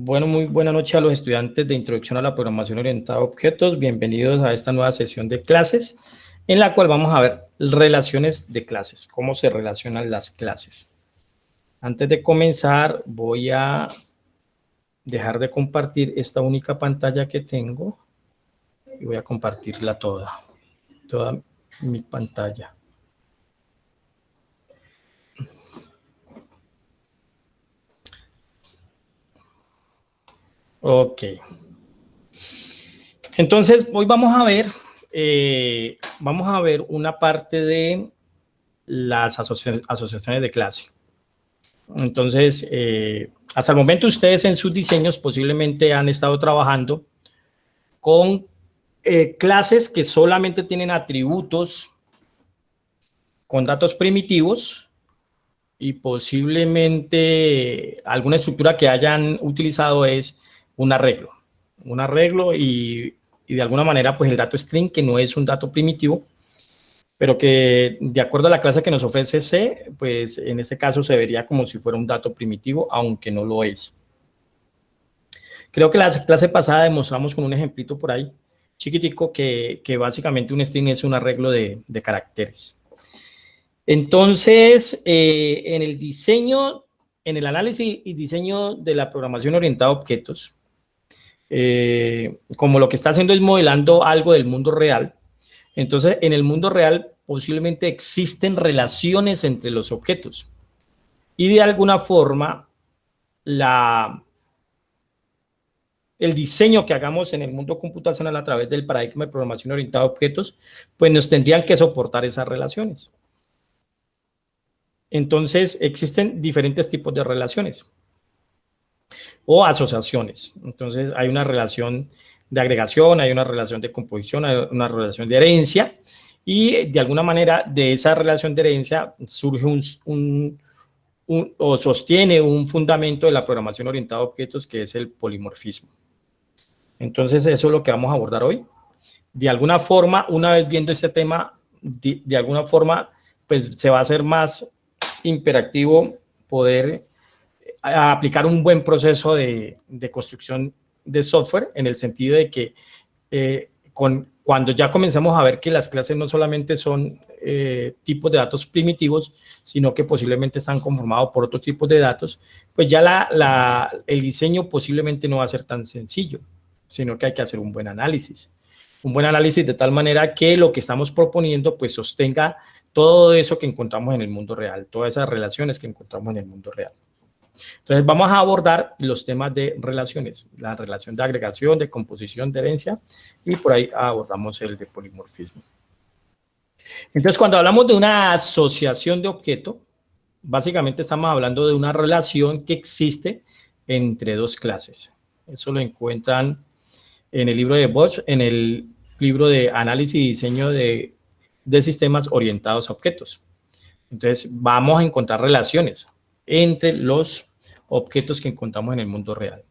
Bueno, muy buena noche a los estudiantes de Introducción a la Programación Orientada a Objetos. Bienvenidos a esta nueva sesión de clases, en la cual vamos a ver relaciones de clases, cómo se relacionan las clases. Antes de comenzar, voy a dejar de compartir esta única pantalla que tengo y voy a compartirla toda mi pantalla. Ok. Entonces, hoy vamos a ver una parte de las asociaciones de clase. Entonces, hasta el momento ustedes en sus diseños posiblemente han estado trabajando con clases que solamente tienen atributos con datos primitivos y posiblemente alguna estructura que hayan utilizado es un arreglo y de alguna manera pues el dato string, que no es un dato primitivo, pero que de acuerdo a la clase que nos ofrece C, pues en este caso se vería como si fuera un dato primitivo, aunque no lo es. Creo que la clase pasada demostramos con un ejemplito por ahí, chiquitico, que básicamente un string es un arreglo de caracteres. Entonces, en el diseño, en el análisis y diseño de la programación orientada a objetos, como lo que está haciendo es modelando algo del mundo real, entonces en el mundo real posiblemente existen relaciones entre los objetos y de alguna forma el diseño que hagamos en el mundo computacional a través del paradigma de programación orientada a objetos, pues nos tendrían que soportar esas relaciones. Entonces existen diferentes tipos de relaciones o asociaciones. Entonces hay una relación de agregación, hay una relación de composición, hay una relación de herencia, y de alguna manera de esa relación de herencia surge o sostiene un fundamento de la programación orientada a objetos, que es el polimorfismo. Entonces eso es lo que vamos a abordar hoy. De alguna forma, una vez viendo este tema, de alguna forma, pues se va a hacer más imperativo poder aplicar un buen proceso de construcción de software, en el sentido de que cuando ya comenzamos a ver que las clases no solamente son tipos de datos primitivos, sino que posiblemente están conformados por otros tipos de datos, pues ya el diseño posiblemente no va a ser tan sencillo, sino que hay que hacer un buen análisis. Un buen análisis de tal manera que lo que estamos proponiendo pues sostenga todo eso que encontramos en el mundo real, todas esas relaciones que encontramos en el mundo real. Entonces vamos a abordar los temas de relaciones, la relación de agregación, de composición, de herencia, y por ahí abordamos el de polimorfismo. Entonces cuando hablamos de una asociación de objeto, básicamente estamos hablando de una relación que existe entre dos clases. Eso lo encuentran en el libro de Bosch, en el libro de análisis y diseño de sistemas orientados a objetos. Entonces vamos a encontrar relaciones entre los objetos que encontramos en el mundo real.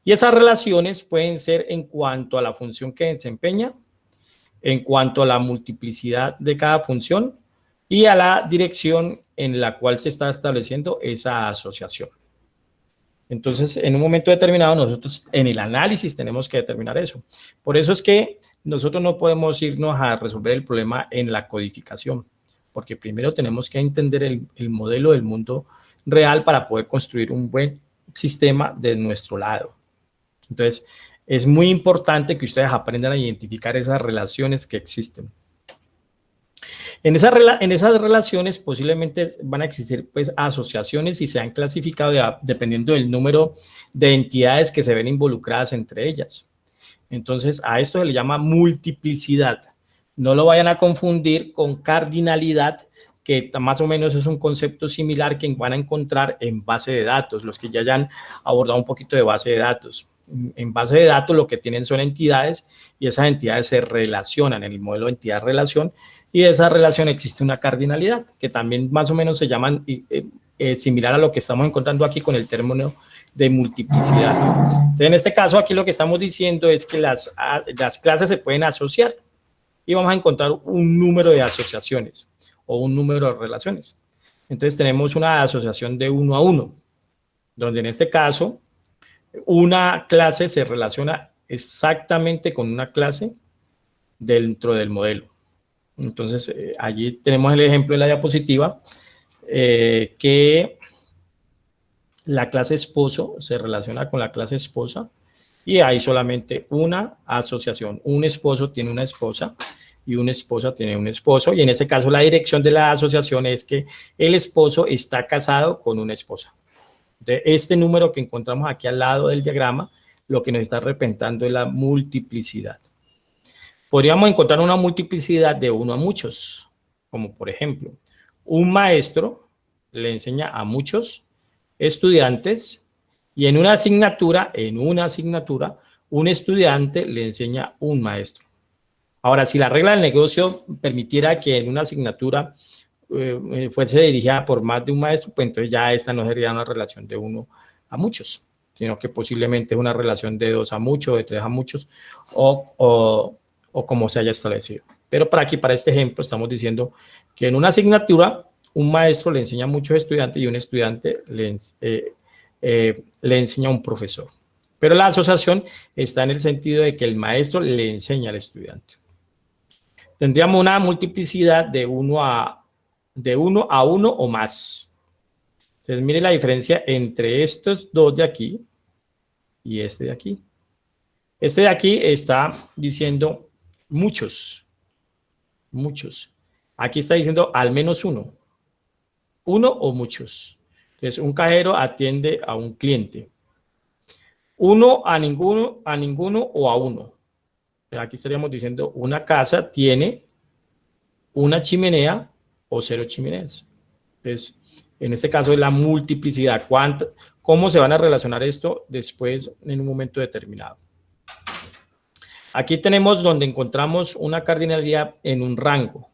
Y esas relaciones pueden ser en cuanto a la función que desempeña, en cuanto a la multiplicidad de cada función y a la dirección en la cual se está estableciendo esa asociación. Entonces, en un momento determinado, nosotros en el análisis tenemos que determinar eso. Por eso es que nosotros no podemos irnos a resolver el problema en la codificación, porque primero tenemos que entender el modelo del mundo real para poder construir un buen sistema de nuestro lado. Entonces, es muy importante que ustedes aprendan a identificar esas relaciones que existen. En esas relaciones posiblemente van a existir pues asociaciones y se han clasificado dependiendo del número de entidades que se ven involucradas entre ellas. Entonces, a esto se le llama multiplicidad. No lo vayan a confundir con cardinalidad, que más o menos es un concepto similar que van a encontrar en base de datos, los que ya hayan abordado un poquito de base de datos. En base de datos lo que tienen son entidades y esas entidades se relacionan en el modelo de entidad-relación, y de esa relación existe una cardinalidad, que también más o menos se llaman similar a lo que estamos encontrando aquí con el término de multiplicidad. Entonces, en este caso aquí lo que estamos diciendo es que las clases se pueden asociar y vamos a encontrar un número de asociaciones o un número de relaciones. Entonces tenemos una asociación de 1 a 1, donde en este caso una clase se relaciona exactamente con una clase dentro del modelo. Entonces, allí tenemos el ejemplo en la diapositiva, que la clase esposo se relaciona con la clase esposa y hay solamente una asociación. Un esposo tiene una esposa y una esposa tiene un esposo, y en ese caso la dirección de la asociación es que el esposo está casado con una esposa. Entonces, este número que encontramos aquí al lado del diagrama, lo que nos está representando es la multiplicidad. Podríamos encontrar una multiplicidad de 1 a muchos, como por ejemplo, un maestro le enseña a muchos estudiantes y en una asignatura, un estudiante le enseña a un maestro. Ahora, si la regla del negocio permitiera que en una asignatura fuese dirigida por más de un maestro, pues entonces ya esta no sería una relación de 1 a muchos, sino que posiblemente es una relación de 2 a muchos, de 3 a muchos, o como se haya establecido. Pero para aquí, para este ejemplo, estamos diciendo que en una asignatura, un maestro le enseña a muchos estudiantes y un estudiante le enseña a un profesor. Pero la asociación está en el sentido de que el maestro le enseña al estudiante. Tendríamos una multiplicidad de 1 a 1 o más. Entonces, mire la diferencia entre estos dos de aquí y este de aquí. Este de aquí está diciendo muchos. Aquí está diciendo al menos uno. Uno o muchos. Entonces, un cajero atiende a un cliente. Uno a ninguno o a uno. Aquí estaríamos diciendo una casa tiene una chimenea o 0 chimeneas. Entonces, en este caso es la multiplicidad. ¿Cómo se van a relacionar esto después en un momento determinado? Aquí tenemos donde encontramos una cardinalidad en un rango.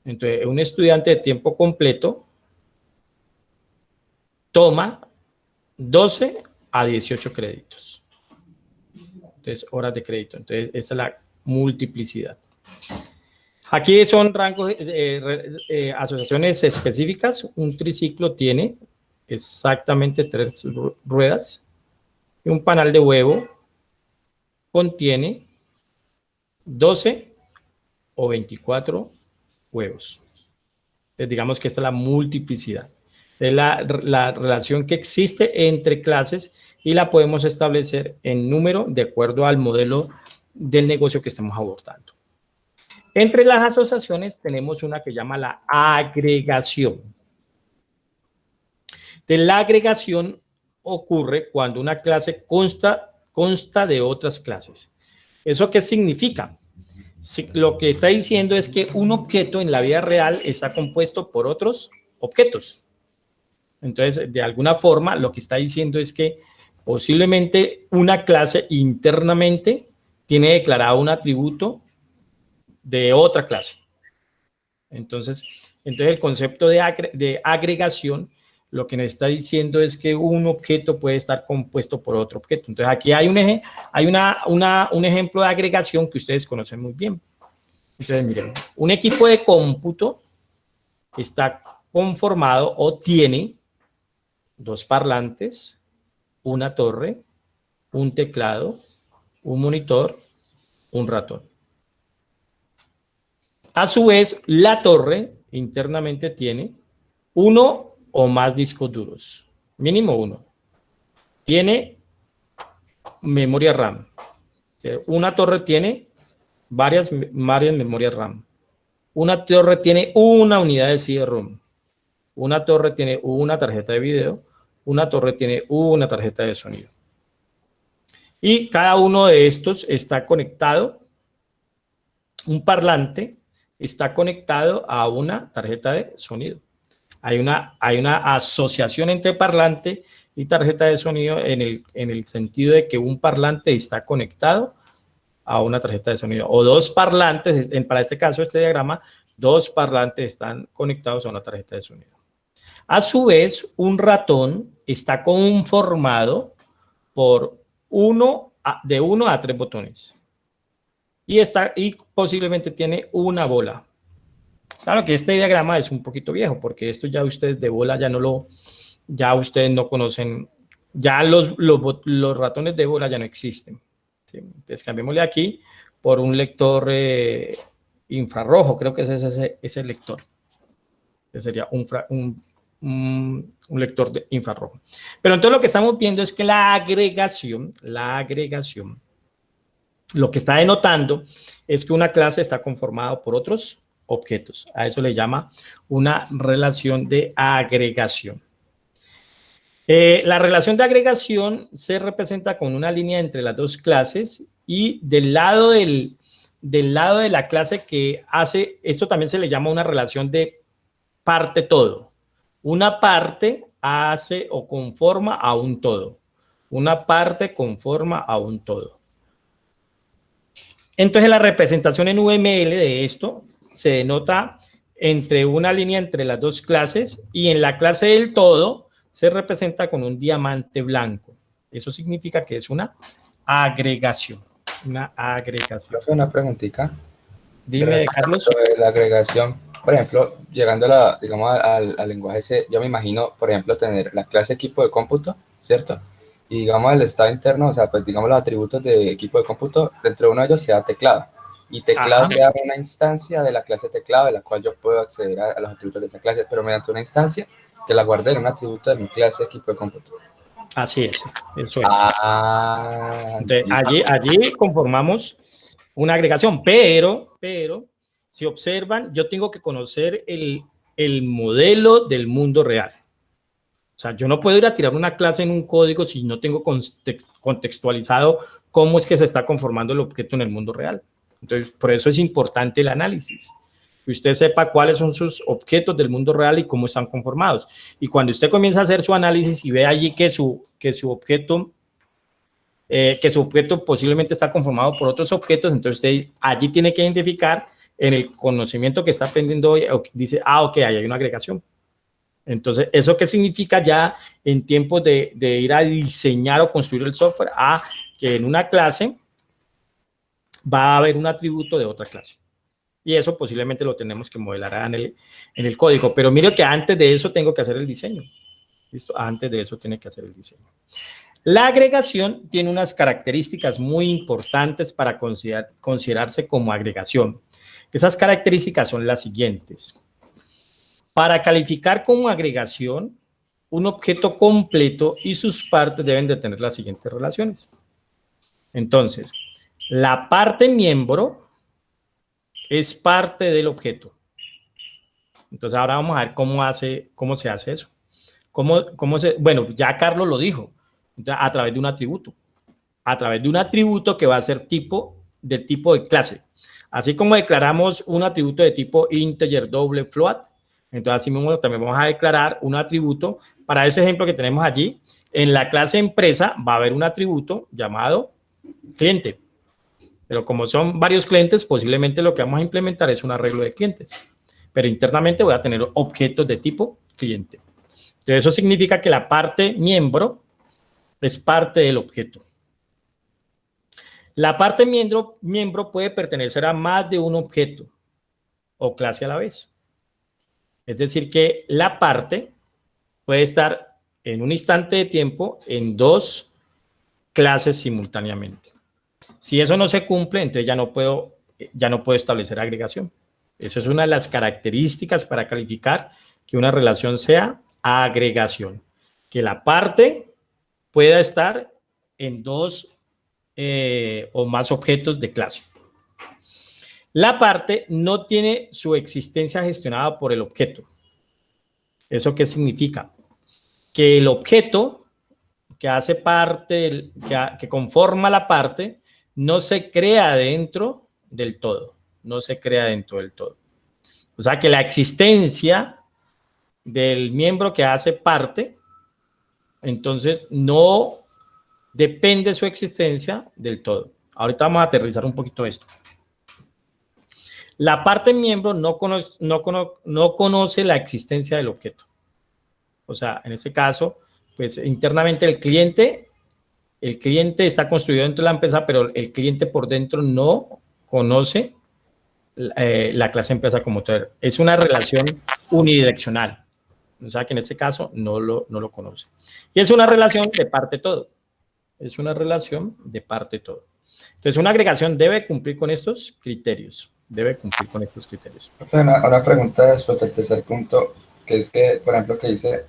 Entonces, un estudiante de tiempo completo toma 12 a 18 créditos. Entonces, horas de crédito. Entonces, esa es la multiplicidad. Aquí son rangos, asociaciones específicas. Un triciclo tiene exactamente 3 ruedas. Y un panal de huevo contiene 12 o 24 huevos. Entonces, digamos que esta es la multiplicidad. Es la relación que existe entre clases y la podemos establecer en número de acuerdo al modelo del negocio que estamos abordando. Entre las asociaciones tenemos una que llama la agregación. La agregación ocurre cuando una clase consta de otras clases. ¿Eso qué significa? Lo que está diciendo es que un objeto en la vida real está compuesto por otros objetos. Entonces, de alguna forma, lo que está diciendo es que posiblemente una clase internamente tiene declarado un atributo de otra clase. Entonces el concepto de agregación lo que nos está diciendo es que un objeto puede estar compuesto por otro objeto. Entonces aquí hay un ejemplo de agregación que ustedes conocen muy bien. Entonces miren, un equipo de cómputo está conformado o tiene 2 parlantes, una torre, un teclado, un monitor, un ratón. A su vez, la torre internamente tiene 1 o más discos duros, mínimo 1. Tiene memoria RAM. Una torre tiene varias memorias RAM. Una torre tiene una unidad de CD-ROM. Una torre tiene una tarjeta de video. Una torre tiene una tarjeta de sonido. Y cada uno de estos está conectado. Un parlante está conectado a una tarjeta de sonido. Hay una asociación entre parlante y tarjeta de sonido en el sentido de que un parlante está conectado a una tarjeta de sonido. O 2 parlantes, para este caso, este diagrama, 2 parlantes están conectados a una tarjeta de sonido. A su vez, un ratón está conformado por de 1 a 3 botones. Y posiblemente tiene una bola. Claro que este diagrama es un poquito viejo, porque esto ya ustedes de bola ya ustedes no conocen Ya los ratones de bola ya no existen. ¿Sí? Entonces, cambiémosle aquí por un lector infrarrojo, creo que ese es ese lector. Que sería un lector de infrarrojo. Pero entonces lo que estamos viendo es que la agregación, lo que está denotando es que una clase está conformada por otros objetos. A eso le llama una relación de agregación. La relación de agregación se representa con una línea entre las dos clases y del lado de la clase que hace, esto también se le llama una relación de parte todo. Una parte hace o conforma a un todo. Una parte conforma a un todo. Entonces la representación en UML de esto se denota entre una línea entre las dos clases y en la clase del todo se representa con un diamante blanco. Eso significa que es una agregación. Una agregación. Una preguntita. Dime, Carlos. La agregación, por ejemplo, llegando a digamos, al lenguaje C, yo me imagino, por ejemplo, tener la clase equipo de cómputo, ¿cierto? Y digamos el estado interno, o sea, pues digamos los atributos de equipo de cómputo, dentro de uno de ellos sea teclado. Y teclado sea una instancia de la clase teclado, de la cual yo puedo acceder a los atributos de esa clase, pero mediante una instancia que la guardé en un atributo de mi clase equipo de cómputo. Así es, eso es. Entonces, allí conformamos una agregación, pero, si observan, yo tengo que conocer el modelo del mundo real. O sea, yo no puedo ir a tirar una clase en un código si no tengo contextualizado cómo es que se está conformando el objeto en el mundo real. Entonces, por eso es importante el análisis. Que usted sepa cuáles son sus objetos del mundo real y cómo están conformados. Y cuando usted comienza a hacer su análisis y ve allí que su objeto posiblemente está conformado por otros objetos, entonces usted allí tiene que identificar en el conocimiento que está aprendiendo hoy, dice, ok, ahí hay una agregación. Entonces, ¿eso qué significa ya en tiempos de ir a diseñar o construir el software? Que en una clase va a haber un atributo de otra clase. Y eso posiblemente lo tenemos que modelar en el código. Pero mire que antes de eso tengo que hacer el diseño. ¿Listo? Antes de eso tiene que hacer el diseño. La agregación tiene unas características muy importantes para considerarse como agregación. Esas características son las siguientes. Para calificar como agregación, un objeto completo y sus partes deben de tener las siguientes relaciones. Entonces, la parte miembro es parte del objeto. Entonces, ahora vamos a ver cómo se hace eso. Bueno, ya Carlos lo dijo, a través de un atributo. A través de un atributo que va a ser del tipo de clase. Así como declaramos un atributo de tipo integer, doble, float, entonces así mismo también vamos a declarar un atributo. Para ese ejemplo que tenemos allí, en la clase empresa va a haber un atributo llamado cliente. Pero como son varios clientes, posiblemente lo que vamos a implementar es un arreglo de clientes. Pero internamente voy a tener objetos de tipo cliente. Entonces eso significa que la parte miembro es parte del objeto. La parte miembro puede pertenecer a más de un objeto o clase a la vez. Es decir, que la parte puede estar en un instante de tiempo en dos clases simultáneamente. Si eso no se cumple, entonces ya no puedo establecer agregación. Esa es una de las características para calificar que una relación sea agregación. Que la parte pueda estar en dos o más objetos de clase. La parte no tiene su existencia gestionada por el objeto. ¿Eso qué significa? Que el objeto que hace parte, que conforma la parte, no se crea dentro del todo. No se crea dentro del todo. O sea que la existencia del miembro que hace parte, entonces no depende su existencia del todo. Ahorita vamos a aterrizar un poquito esto. La parte miembro no conoce la existencia del objeto. O sea, en este caso, pues internamente el cliente está construido dentro de la empresa, pero el cliente por dentro no conoce la clase empresa como tal. Es una relación unidireccional. O sea que en este caso no lo conoce. Y es una relación de parte todo. Es una relación de parte todo. Entonces, una agregación debe cumplir con estos criterios. Debe cumplir con estos criterios. Una pregunta después del tercer punto, que es que, por ejemplo, que dice,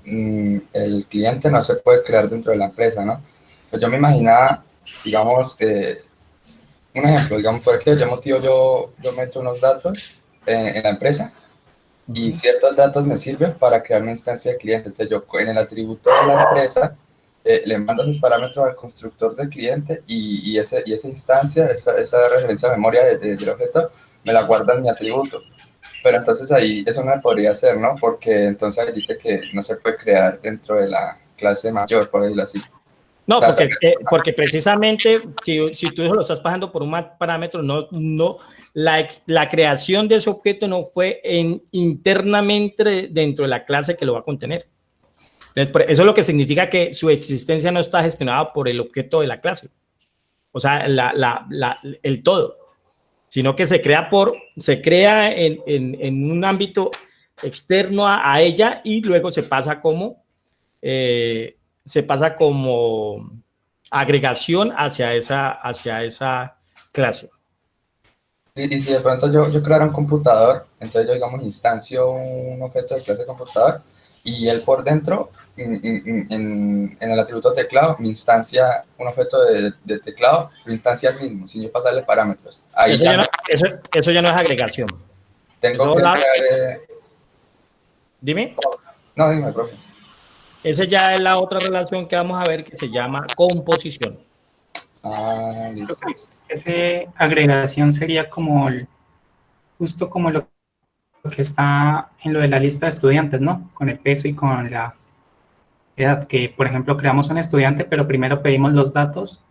el cliente no se puede crear dentro de la empresa, ¿no? Pues yo me imaginaba, digamos, un ejemplo, digamos, por ejemplo, yo meto unos datos en la empresa y ciertos datos me sirven para crear una instancia de cliente. Entonces yo en el atributo de la empresa le mando esos parámetros al constructor del cliente y esa instancia, esa referencia a memoria del objeto, me la guarda en mi atributo. Pero entonces ahí eso no podría ser, ¿no? Porque entonces ahí dice que no se puede crear dentro de la clase mayor, por decirlo así. No, porque precisamente si tú lo estás pasando por un parámetro, la creación de ese objeto no fue internamente dentro de la clase que lo va a contener. Entonces, eso es lo que significa que su existencia no está gestionada por el objeto de la clase. O sea, el todo. Sino que se crea en un ámbito externo a ella y luego se pasa como agregación hacia esa clase. Y si de pronto yo creara un computador, entonces yo, digamos, instancio un objeto de clase computador y él por dentro, en el atributo teclado, me instancia un objeto de teclado, lo instancia el mismo, sin yo pasarle parámetros. Ahí eso ya no es agregación. Tengo que crear... Dime. No, dime, profe. Esa ya es la otra relación que vamos a ver que se llama composición. Ah, listo. Esa agregación sería como justo como lo que está en lo de la lista de estudiantes, ¿no? Con el peso y con la edad, que por ejemplo creamos un estudiante, pero primero pedimos los datos,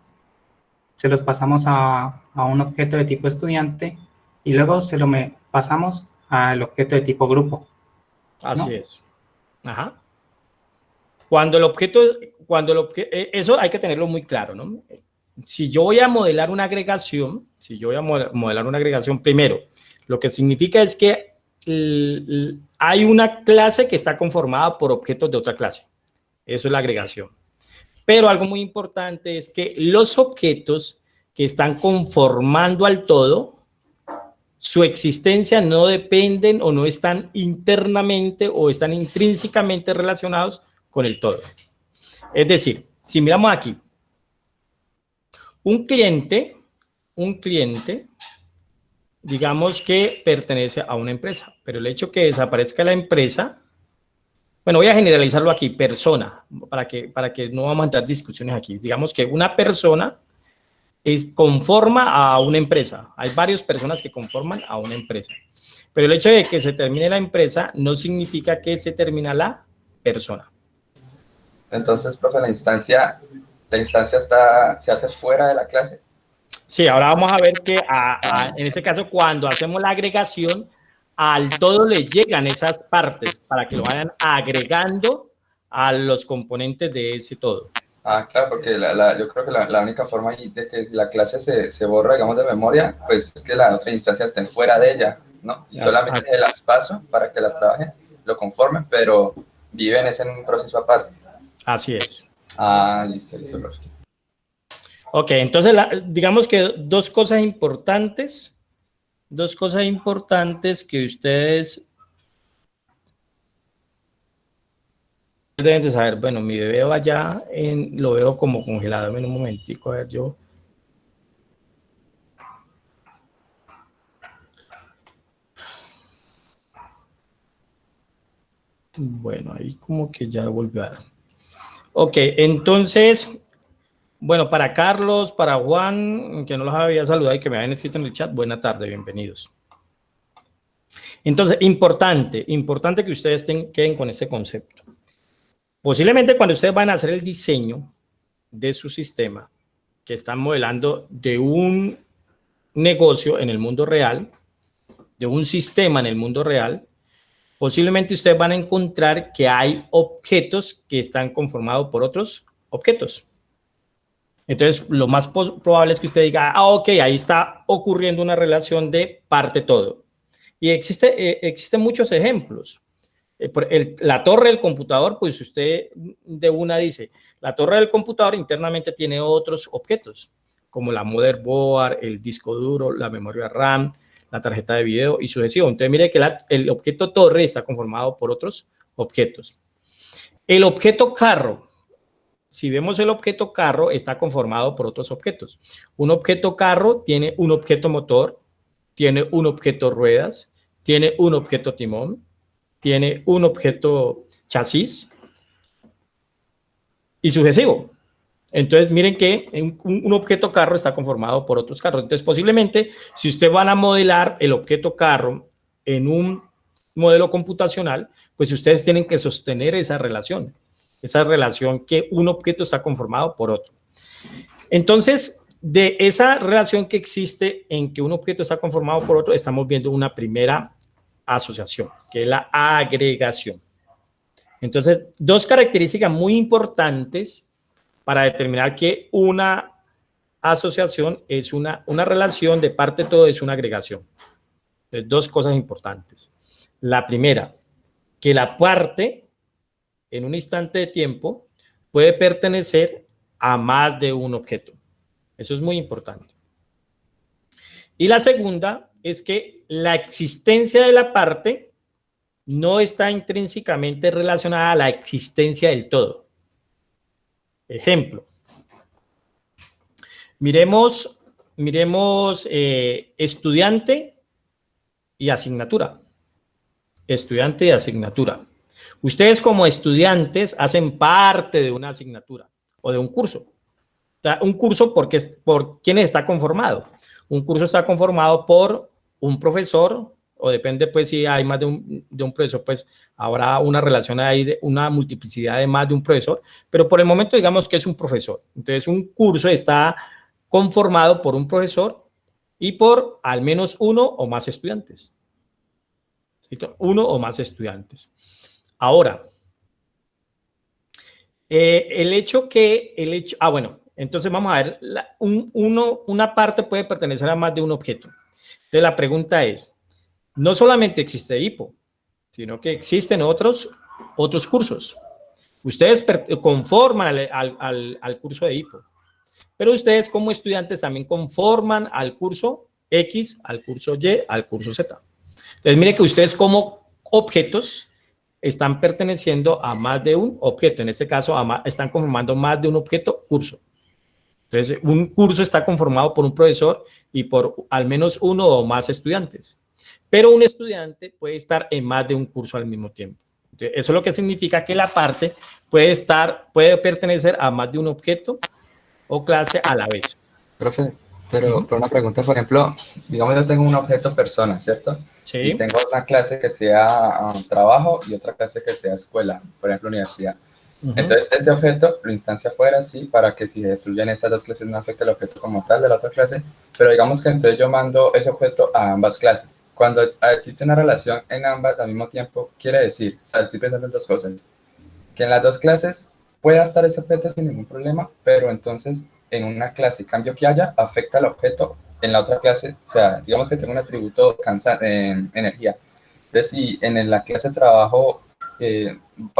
se los pasamos a un objeto de tipo estudiante y luego se lo pasamos al objeto de tipo grupo, ¿no? Así es. Ajá. Cuando el objeto, eso hay que tenerlo muy claro, ¿no? Si yo voy a modelar una agregación, primero, lo que significa es que hay una clase que está conformada por objetos de otra clase. Eso es la agregación. Pero algo muy importante es que los objetos que están conformando al todo, su existencia no dependen o no están internamente o están intrínsecamente relacionados con el todo. Es decir, si miramos aquí, un cliente, digamos que pertenece a una empresa, pero el hecho que desaparezca la empresa, bueno, voy a generalizarlo aquí, persona, para que no vamos a entrar discusiones aquí. Digamos que una persona conforma a una empresa. Hay varias personas que conforman a una empresa. Pero el hecho de que se termine la empresa no significa que se termina la persona. Entonces, profe, la instancia se hace fuera de la clase. Sí, ahora vamos a ver que en este caso, cuando hacemos la agregación, al todo le llegan esas partes para que lo vayan agregando a los componentes de ese todo. Ah, claro, porque yo creo que la única forma de que la clase se borra, digamos, de memoria, pues es que las otras instancias estén fuera de ella, ¿no? Y solamente se las paso para que las trabajen, lo conformen, pero viven en un proceso aparte. Así es. Ah, listo, profe. Ok, entonces digamos que dos cosas importantes que ustedes deben de saber. Bueno, mi bebé va allá, lo veo como congelado. En un momentico, a ver, yo... Bueno, ahí como que ya volvió a dar. Ok, entonces, bueno, para Carlos, para Juan, que no los había saludado y que me habían escrito en el chat, buena tarde, bienvenidos. Entonces, importante que ustedes queden con este concepto. Posiblemente cuando ustedes van a hacer el diseño de su sistema, que están modelando de un negocio en el mundo real, de un sistema en el mundo real, posiblemente ustedes van a encontrar que hay objetos que están conformados por otros objetos. Entonces, lo más probable es que usted diga, ok, ahí está ocurriendo una relación de parte todo. Y existen muchos ejemplos. la torre del computador, pues usted de una dice, la torre del computador internamente tiene otros objetos, como la motherboard, el disco duro, la memoria RAM, la tarjeta de video y sucesivo. Entonces mire que el objeto torre está conformado por otros objetos. El objeto carro, si vemos el objeto carro, está conformado por otros objetos. Un objeto carro tiene un objeto motor, tiene un objeto ruedas, tiene un objeto timón, tiene un objeto chasis y sucesivo. Entonces, miren que un objeto carro está conformado por otros carros. Entonces, posiblemente, si usted van a modelar el objeto carro en un modelo computacional, pues ustedes tienen que sostener esa relación que un objeto está conformado por otro. Entonces, de esa relación que existe en que un objeto está conformado por otro, estamos viendo una primera asociación, que es la agregación. Entonces, dos características muy importantes para determinar que una asociación es una relación de parte todo, es una agregación. Entonces, dos cosas importantes. La primera, que la parte en un instante de tiempo puede pertenecer a más de un objeto. Eso es muy importante. Y la segunda es que la existencia de la parte no está intrínsecamente relacionada a la existencia del todo. Ejemplo. Miremos estudiante y asignatura. Estudiante y asignatura. Ustedes como estudiantes hacen parte de una asignatura o de un curso. O sea, un curso por quiénes está conformado. Un curso está conformado por un profesor, o depende pues si hay más de un profesor, pues habrá una relación ahí, de una multiplicidad de más de un profesor, pero por el momento digamos que es un profesor. Entonces un curso está conformado por un profesor y por al menos uno o más estudiantes. ¿Sí? Uno o más estudiantes. Ahora, bueno, entonces vamos a ver, una parte puede pertenecer a más de un objeto. Entonces la pregunta es, no solamente existe IPO, sino que existen otros cursos. Ustedes conforman al curso de IPO, pero ustedes como estudiantes también conforman al curso X, al curso Y, al curso Z. Entonces mire que ustedes como objetos están perteneciendo a más de un objeto. En este caso, están conformando más de un objeto curso. Entonces, un curso está conformado por un profesor y por al menos uno o más estudiantes. Pero un estudiante puede estar en más de un curso al mismo tiempo. Entonces, eso es lo que significa que la parte puede pertenecer a más de un objeto o clase a la vez. Profe, pero por una pregunta, por ejemplo, digamos yo tengo un objeto persona, ¿cierto? Sí. Y tengo una clase que sea trabajo y otra clase que sea escuela, por ejemplo, universidad. Entonces, este objeto lo instancia afuera, sí, para que si destruyen esas dos clases no afecte el objeto como tal de la otra clase, pero digamos que entonces yo mando ese objeto a ambas clases. Cuando existe una relación en ambas al mismo tiempo, quiere decir, o sea, estoy pensando en dos cosas, que en las dos clases pueda estar ese objeto sin ningún problema, pero entonces en una clase, cambio que haya, afecta al objeto en la otra clase, o sea, digamos que tengo un atributo energía. Entonces, si en la clase de trabajo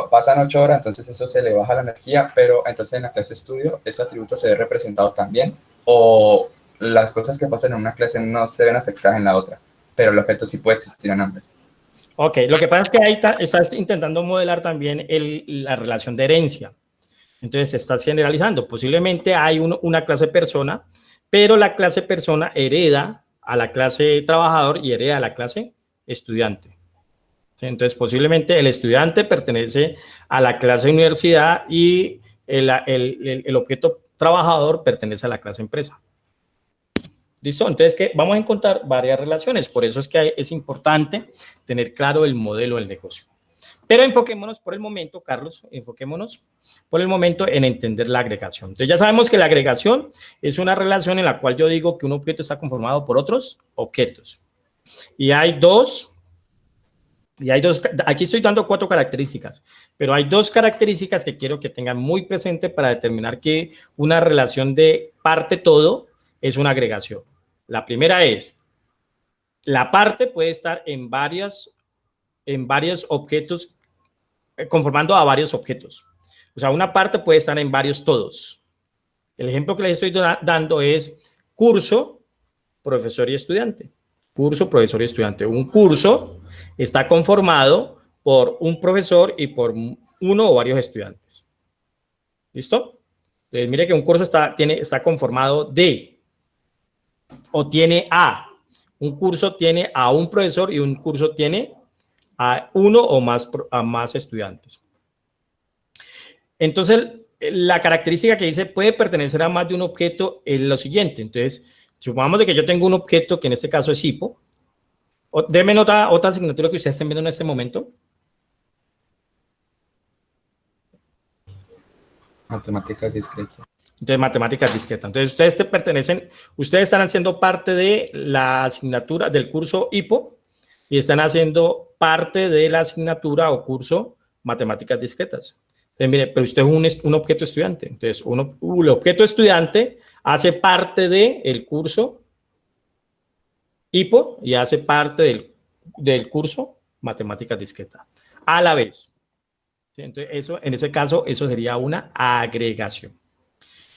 pasan 8 horas, entonces eso se le baja la energía, pero entonces en la clase de estudio ese atributo se ve representado también, o las cosas que pasan en una clase no se ven afectadas en la otra, pero el objeto sí puede existir en ambas. Ok, lo que pasa es que ahí estás intentando modelar también la relación de herencia. Entonces se está generalizando. Posiblemente hay una clase persona, pero la clase persona hereda a la clase trabajador y hereda a la clase estudiante. ¿Sí? Entonces posiblemente el estudiante pertenece a la clase universidad y el objeto trabajador pertenece a la clase empresa. ¿Listo? Entonces, vamos a encontrar varias relaciones. Por eso es que es importante tener claro el modelo del negocio. Pero enfoquémonos por el momento, Carlos, enfoquémonos por el momento en entender la agregación. Entonces, ya sabemos que la agregación es una relación en la cual yo digo que un objeto está conformado por otros objetos. Y hay dos, aquí estoy dando 4 características, pero hay 2 características que quiero que tengan muy presente para determinar que una relación de parte-todo es una agregación. La primera es, la parte puede estar en varios objetos conformando a varios objetos. O sea, una parte puede estar en varios todos. El ejemplo que les estoy dando es curso, profesor y estudiante. Curso, profesor y estudiante. Un curso está conformado por un profesor y por uno o varios estudiantes. ¿Listo? Entonces, mire que un curso está conformado de, o tiene a. Un curso tiene a un profesor y un curso tiene a uno o más estudiantes. Entonces, la característica que dice puede pertenecer a más de un objeto es lo siguiente. Entonces, supongamos de que yo tengo un objeto que en este caso es hipo. Denme otra asignatura que ustedes estén viendo en este momento. Matemáticas discretas. Entonces, matemáticas discretas. Entonces, ustedes están haciendo parte de la asignatura del curso hipo y están haciendo parte de la asignatura o curso matemáticas discretas. Entonces, mire, pero usted es un objeto estudiante. Entonces, el objeto estudiante hace parte del curso hipo y hace parte del curso matemáticas discretas a la vez. ¿Sí? Entonces, en ese caso, eso sería una agregación.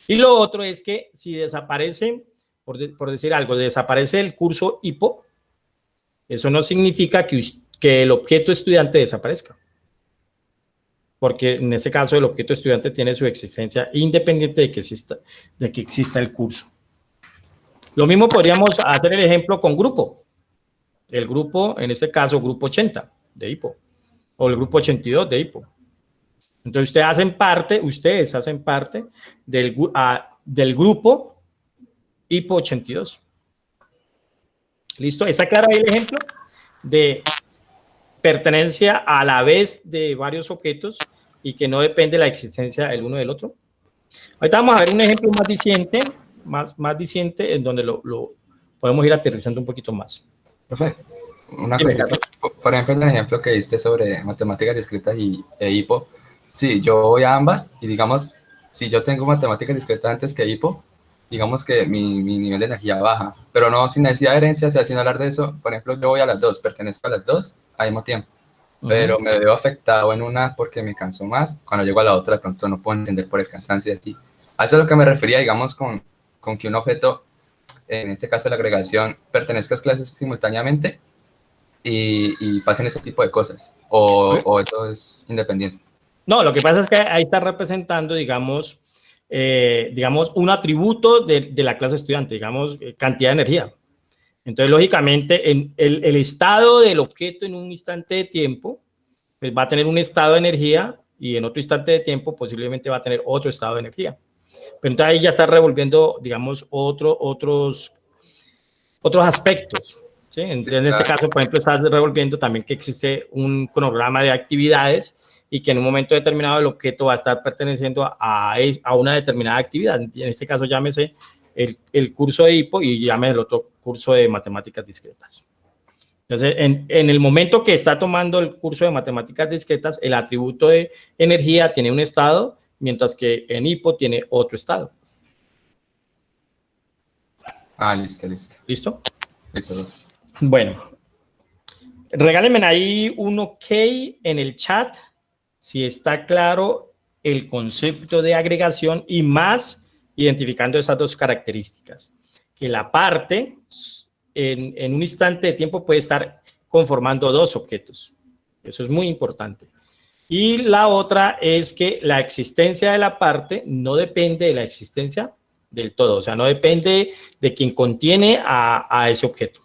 Y lo otro es que si desaparece, por decir algo, desaparece el curso hipo, eso no significa que el objeto estudiante desaparezca. Porque en ese caso el objeto estudiante tiene su existencia independiente de que exista el curso. Lo mismo podríamos hacer el ejemplo con grupo. El grupo, en este caso, grupo 80 de hipo, o el grupo 82 de hipo. Entonces, ustedes hacen parte del grupo hipo 82. ¿Listo? ¿Está claro ahí el ejemplo de pertenencia a la vez de varios objetos y que no depende de la existencia del uno del otro? Ahorita vamos a ver un ejemplo más diciente en donde lo podemos ir aterrizando un poquito más. Profe, una cosa, por ejemplo, en el ejemplo que diste sobre matemáticas discretas e hipo, sí, yo voy a ambas y digamos, si yo tengo matemáticas discretas antes que hipo, digamos que mi nivel de energía baja, pero no sin necesidad de herencia, o sea, sin hablar de eso, por ejemplo, yo voy a las dos, pertenezco a las dos al mismo tiempo, pero me veo afectado en una porque me canso más, cuando llego a la otra de pronto no puedo entender por el cansancio y así. A eso es lo que me refería, digamos, con que un objeto, en este caso la agregación, pertenezca a clases simultáneamente y pasen ese tipo de cosas, o eso es independiente. No, lo que pasa es que ahí está representando, digamos, un atributo de la clase estudiante, digamos, cantidad de energía. Entonces, lógicamente, el estado del objeto en un instante de tiempo, pues va a tener un estado de energía y en otro instante de tiempo posiblemente va a tener otro estado de energía. Pero entonces ahí ya está revolviendo, digamos, otros aspectos. ¿Sí? En ese caso, por ejemplo, estás revolviendo también que existe un cronograma de actividades y que en un momento determinado el objeto va a estar perteneciendo a una determinada actividad. En este caso, llámese el curso de hipo y llámese el otro curso de matemáticas discretas. Entonces, en el momento que está tomando el curso de matemáticas discretas, el atributo de energía tiene un estado, mientras que en hipo tiene otro estado. Listo. ¿Listo? Listo. Bueno, regálenme ahí un OK en el chat si está claro el concepto de agregación y más identificando esas dos características. Que la parte en un instante de tiempo puede estar conformando dos objetos. Eso es muy importante. Y la otra es que la existencia de la parte no depende de la existencia del todo. O sea, no depende de quien contiene a ese objeto.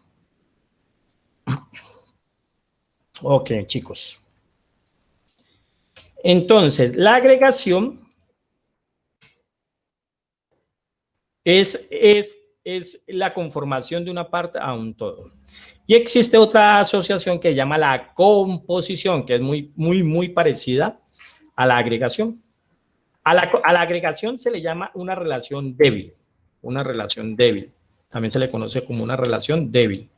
Ok, chicos. Entonces, la agregación es la conformación de una parte a un todo. Y existe otra asociación que se llama la composición, que es muy parecida a la agregación. A la agregación se le llama una relación débil. Una relación débil. También se le conoce como una relación débil.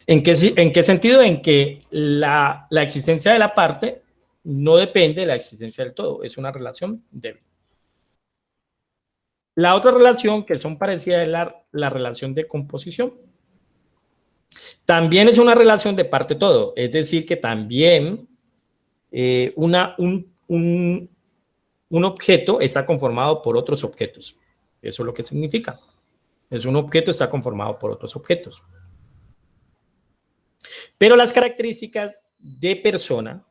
¿En qué sentido? En que la existencia de la parte no depende de la existencia del todo. Es una relación débil. La otra relación que son parecidas es la relación de composición. También es una relación de parte-todo. Es decir, que también un objeto está conformado por otros objetos. Eso es lo que significa. Es un objeto está conformado por otros objetos. Pero las características de persona,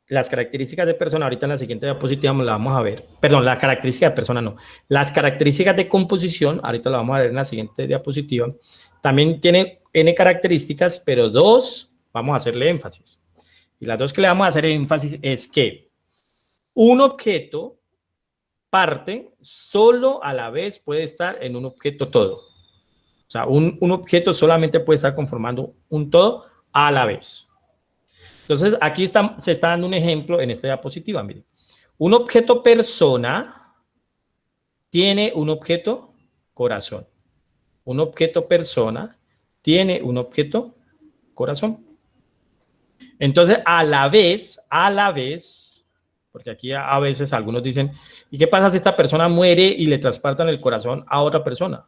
ahorita en la siguiente diapositiva la vamos a ver. Perdón, las características de persona no. Las características de composición, ahorita la vamos a ver en la siguiente diapositiva, también tiene N características, pero dos vamos a hacerle énfasis. Y las dos que le vamos a hacer énfasis es que un objeto parte solo a la vez puede estar en un objeto todo. O sea, un objeto solamente puede estar conformando un todo a la vez. Entonces, aquí se está dando un ejemplo en esta diapositiva. Miren. Un objeto persona tiene un objeto corazón. Un objeto persona tiene un objeto corazón. Entonces, a la vez, porque aquí a veces algunos dicen, ¿y qué pasa si esta persona muere y le trasplantan el corazón a otra persona?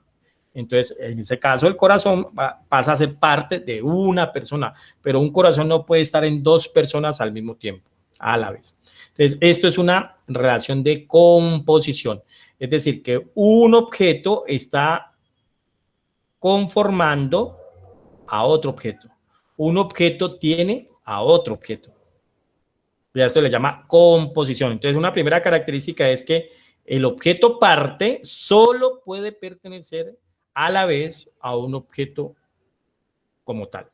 Entonces, en ese caso, el corazón pasa a ser parte de una persona, pero un corazón no puede estar en dos personas al mismo tiempo, a la vez. Entonces, esto es una relación de composición, es decir, que un objeto está conformando a otro objeto. Un objeto tiene a otro objeto. Y a esto le llama composición. Entonces, una primera característica es que el objeto parte solo puede pertenecer a la vez a un objeto como tal.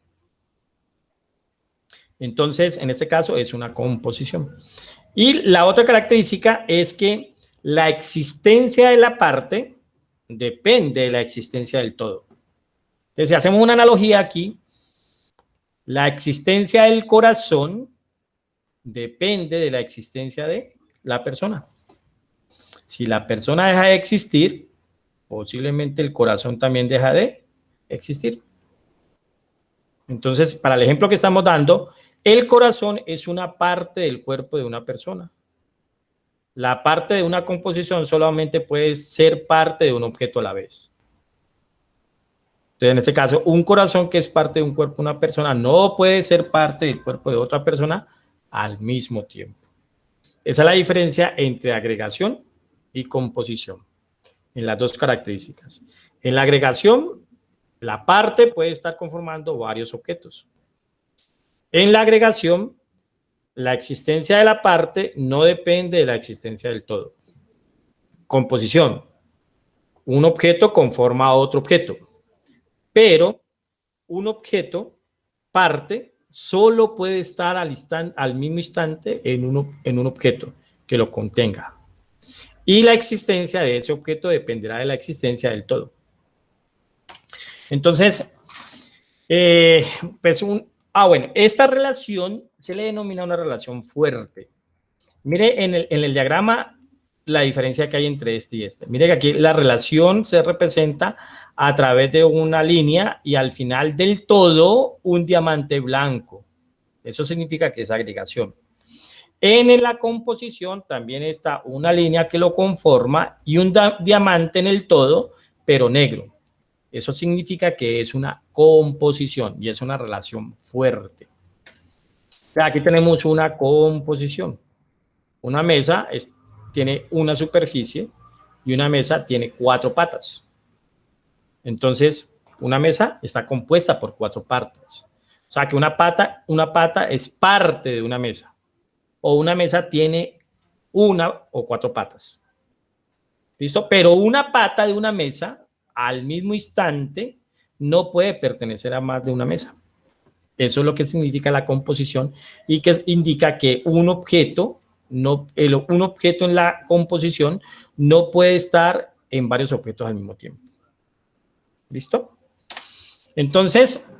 Entonces, en este caso es una composición. Y la otra característica es que la existencia de la parte depende de la existencia del todo. Entonces, si hacemos una analogía aquí, la existencia del corazón depende de la existencia de la persona. Si la persona deja de existir, posiblemente el corazón también deja de existir. Entonces, para el ejemplo que estamos dando, el corazón es una parte del cuerpo de una persona. La parte de una composición solamente puede ser parte de un objeto a la vez. Entonces, en este caso, un corazón que es parte de un cuerpo de una persona no puede ser parte del cuerpo de otra persona al mismo tiempo. Esa es la diferencia entre agregación y composición, en las dos características. En la agregación, la parte puede estar conformando varios objetos. En la agregación, la existencia de la parte no depende de la existencia del todo. Composición. Un objeto conforma a otro objeto, pero un objeto parte solo puede estar al mismo instante en un objeto que lo contenga. Y la existencia de ese objeto dependerá de la existencia del todo. Entonces, bueno, esta relación se le denomina una relación fuerte. Mire en el diagrama la diferencia que hay entre este y este. Mire que aquí la relación se representa a través de una línea y al final del todo un diamante blanco. Eso significa que es agregación. En la composición también está una línea que lo conforma y un diamante en el todo, pero negro. Eso significa que es una composición y es una relación fuerte. Aquí tenemos una composición. Una mesa tiene una superficie y una mesa tiene 4 patas. Entonces, una mesa está compuesta por 4 partes. O sea, que una pata es parte de una mesa. O una mesa tiene 1 o 4 patas. ¿Listo? Pero una pata de una mesa, al mismo instante, no puede pertenecer a más de una mesa. Eso es lo que significa la composición y que indica que un objeto en la composición no puede estar en varios objetos al mismo tiempo. ¿Listo? Entonces,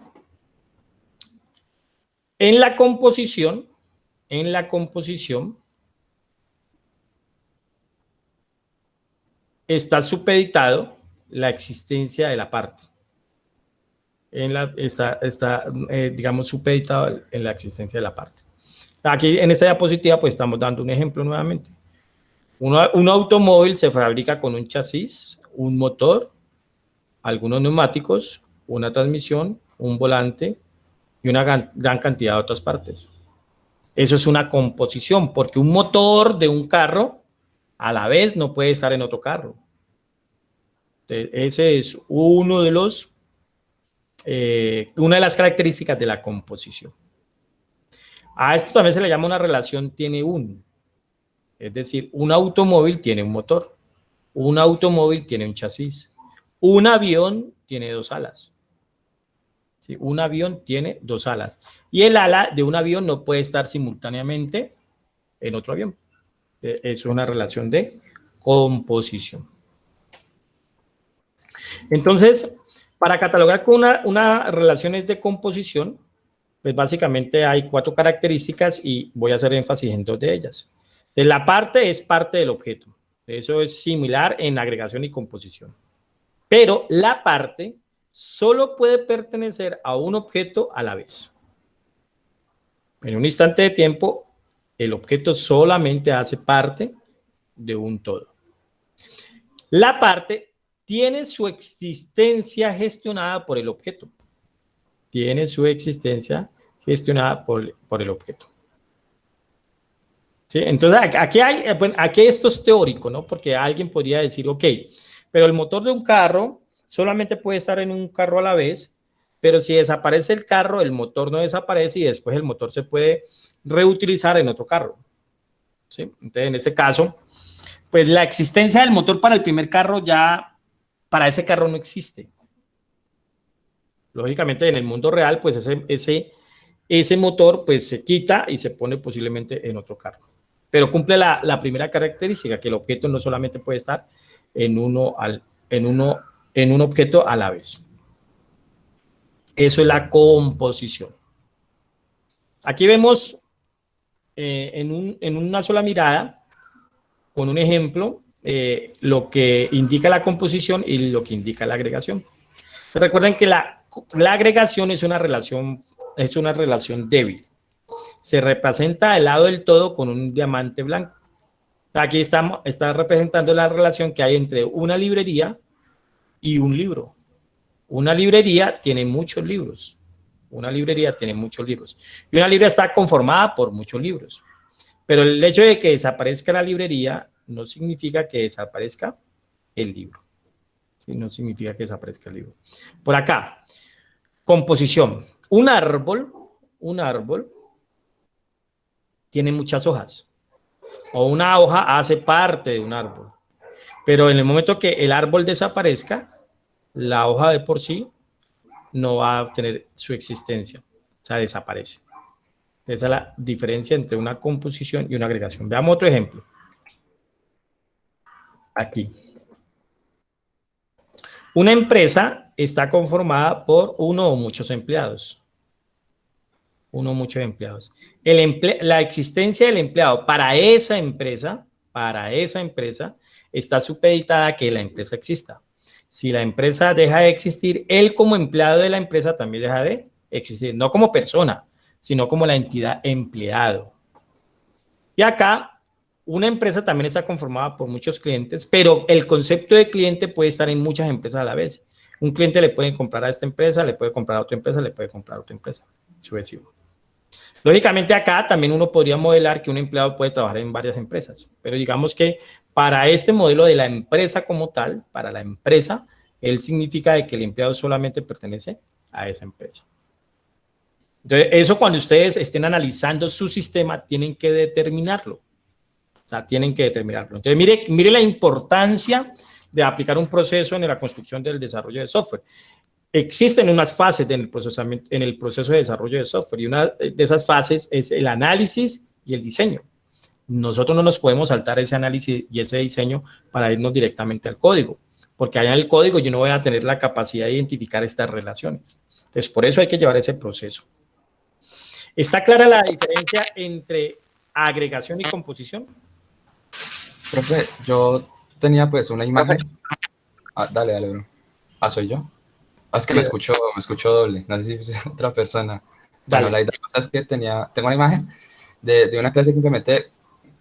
en la composición está supeditado la existencia de la parte. Digamos, supeditado en la existencia de la parte. Aquí en esta diapositiva pues estamos dando un ejemplo nuevamente. Un automóvil se fabrica con un chasis, un motor, algunos neumáticos, una transmisión, un volante y una gran cantidad de otras partes. Eso es una composición, porque un motor de un carro a la vez no puede estar en otro carro. Ese es uno de los, una de las características de la composición. A esto también se le llama una relación tiene un. Es decir, un automóvil tiene un motor, un automóvil tiene un chasis, un avión tiene dos alas. ¿Sí? Un avión tiene dos alas. Y el ala de un avión no puede estar simultáneamente en otro avión. Es una relación de composición. Entonces, para catalogar con una relaciones de composición, pues básicamente hay 4 características y voy a hacer énfasis en 2 de ellas. La parte es parte del objeto. Eso es similar en agregación y composición. Pero la parte solo puede pertenecer a un objeto a la vez. En un instante de tiempo, el objeto solamente hace parte de un todo. La parte tiene su existencia gestionada por el objeto. Tiene su existencia gestionada por el objeto. ¿Sí? Entonces, aquí esto es teórico, ¿no? Porque alguien podría decir, ok, pero el motor de un carro solamente puede estar en un carro a la vez, pero si desaparece el carro, el motor no desaparece y después el motor se puede reutilizar en otro carro. ¿Sí? Entonces, en ese caso, pues la existencia del motor para el primer carro ya, para ese carro no existe. Lógicamente, en el mundo real, pues ese motor pues se quita y se pone posiblemente en otro carro. Pero cumple la primera característica, que el objeto no solamente puede estar en un objeto a la vez. Eso es la composición. Aquí vemos en una sola mirada, con un ejemplo, lo que indica la composición y lo que indica la agregación. Recuerden que la agregación es una relación débil. Se representa el lado del todo con un diamante blanco. Aquí está representando la relación que hay entre una librería y un libro. Una librería tiene muchos libros. Una librería tiene muchos libros. Y una librería está conformada por muchos libros. Pero el hecho de que desaparezca la librería no significa que desaparezca el libro. ¿Sí? No significa que desaparezca el libro. Por acá, composición. Un árbol tiene muchas hojas. O una hoja hace parte de un árbol. Pero en el momento que el árbol desaparezca, la hoja de por sí no va a tener su existencia. O sea, desaparece. Esa es la diferencia entre una composición y una agregación. Veamos otro ejemplo. Aquí. Una empresa está conformada por uno o muchos empleados. Uno o muchos empleados. La existencia del empleado para esa empresa está supeditada a que la empresa exista. Si la empresa deja de existir, él como empleado de la empresa también deja de existir. No como persona, sino como la entidad empleado. Y acá, una empresa también está conformada por muchos clientes, pero el concepto de cliente puede estar en muchas empresas a la vez. Un cliente le puede comprar a esta empresa, le puede comprar a otra empresa, le puede comprar a otra empresa. Sucesivo. Lógicamente acá también uno podría modelar que un empleado puede trabajar en varias empresas, pero digamos que para este modelo de la empresa como tal, para la empresa, él significa de que el empleado solamente pertenece a esa empresa. Entonces, eso cuando ustedes estén analizando su sistema, tienen que determinarlo. O sea, tienen que determinarlo. Entonces, mire la importancia de aplicar un proceso en la construcción del desarrollo de software. Existen unas fases en el proceso de desarrollo de software y una de esas fases es el análisis y el diseño. Nosotros no nos podemos saltar ese análisis y ese diseño para irnos directamente al código, porque allá en el código yo no voy a tener la capacidad de identificar estas relaciones. Entonces, por eso hay que llevar ese proceso. ¿Está clara la diferencia entre agregación y composición? Profe, yo tenía pues una imagen. Dale, bro. Soy yo. Es que Sí. me escucho doble. No sé si es otra persona. Dale. Bueno, la cosa es que tengo una imagen de una clase que implementé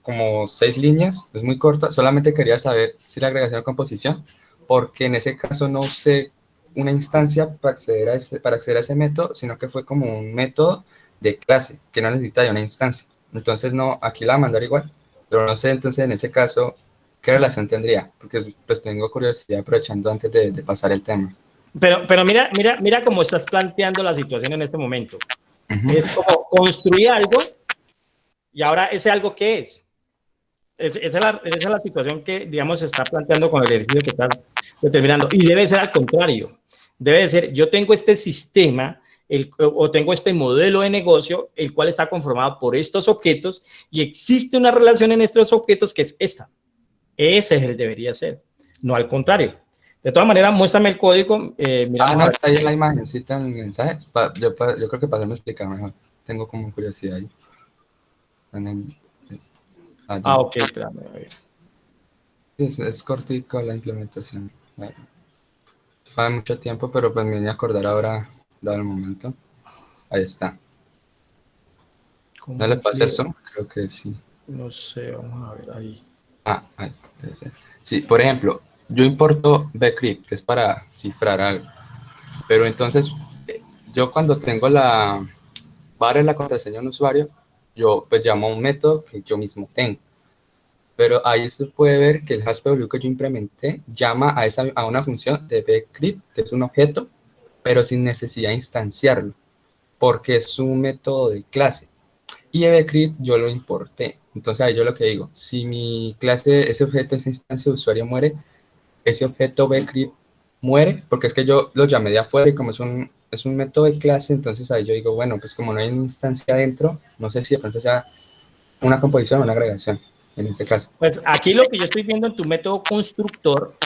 como 6 líneas, es muy corta. Solamente quería saber si la agregación o composición, porque en ese caso no usé una instancia para acceder a ese método, sino que fue como un método de clase que no necesita de una instancia. Entonces, no, aquí la va a mandar igual, pero no sé, entonces, en ese caso, ¿qué relación tendría? Porque, pues, tengo curiosidad aprovechando antes de pasar el tema. Pero mira cómo estás planteando la situación en este momento. Ujú. Es como construir algo y ahora ese algo, ¿qué es? Esa es la situación que, digamos, se está planteando con el ejercicio que estás determinando. Y debe ser al contrario. Debe de ser, yo tengo este sistema o tengo este modelo de negocio, el cual está conformado por estos objetos y existe una relación en estos objetos que es esta. Ese es el debería ser, no al contrario. De todas maneras, muéstrame el código. Miramos No, está ahí en la imagencita, en el mensaje. Yo creo que para me explicar mejor. Tengo como curiosidad ahí. ok, espérame, a ver. Es cortico la implementación. Bueno, fue mucho tiempo, pero pues me vine a acordar ahora, dado el momento. Ahí está. ¿No le puedo hacer zoom? Creo que sí. No sé, vamos a ver ahí. Ahí. Sí, por ejemplo, yo importo bcrypt, que es para cifrar algo. Pero entonces, yo cuando tengo la barra en la contraseña de un usuario, yo pues llamo a un método que yo mismo tengo. Pero ahí se puede ver que el hash PW que yo implementé llama a una función de bcrypt, que es un objeto, pero sin necesidad de instanciarlo, porque es un método de clase. Y bcrypt yo lo importé. Entonces ahí yo lo que digo, si mi clase, ese objeto, esa instancia de usuario muere, ese objeto bcrypt muere, porque es que yo lo llamé de afuera y como es un método de clase, entonces ahí yo digo, bueno, pues como no hay una instancia adentro, no sé si de pronto sea una composición o una agregación, en este caso. Pues aquí lo que yo estoy viendo en tu método constructor,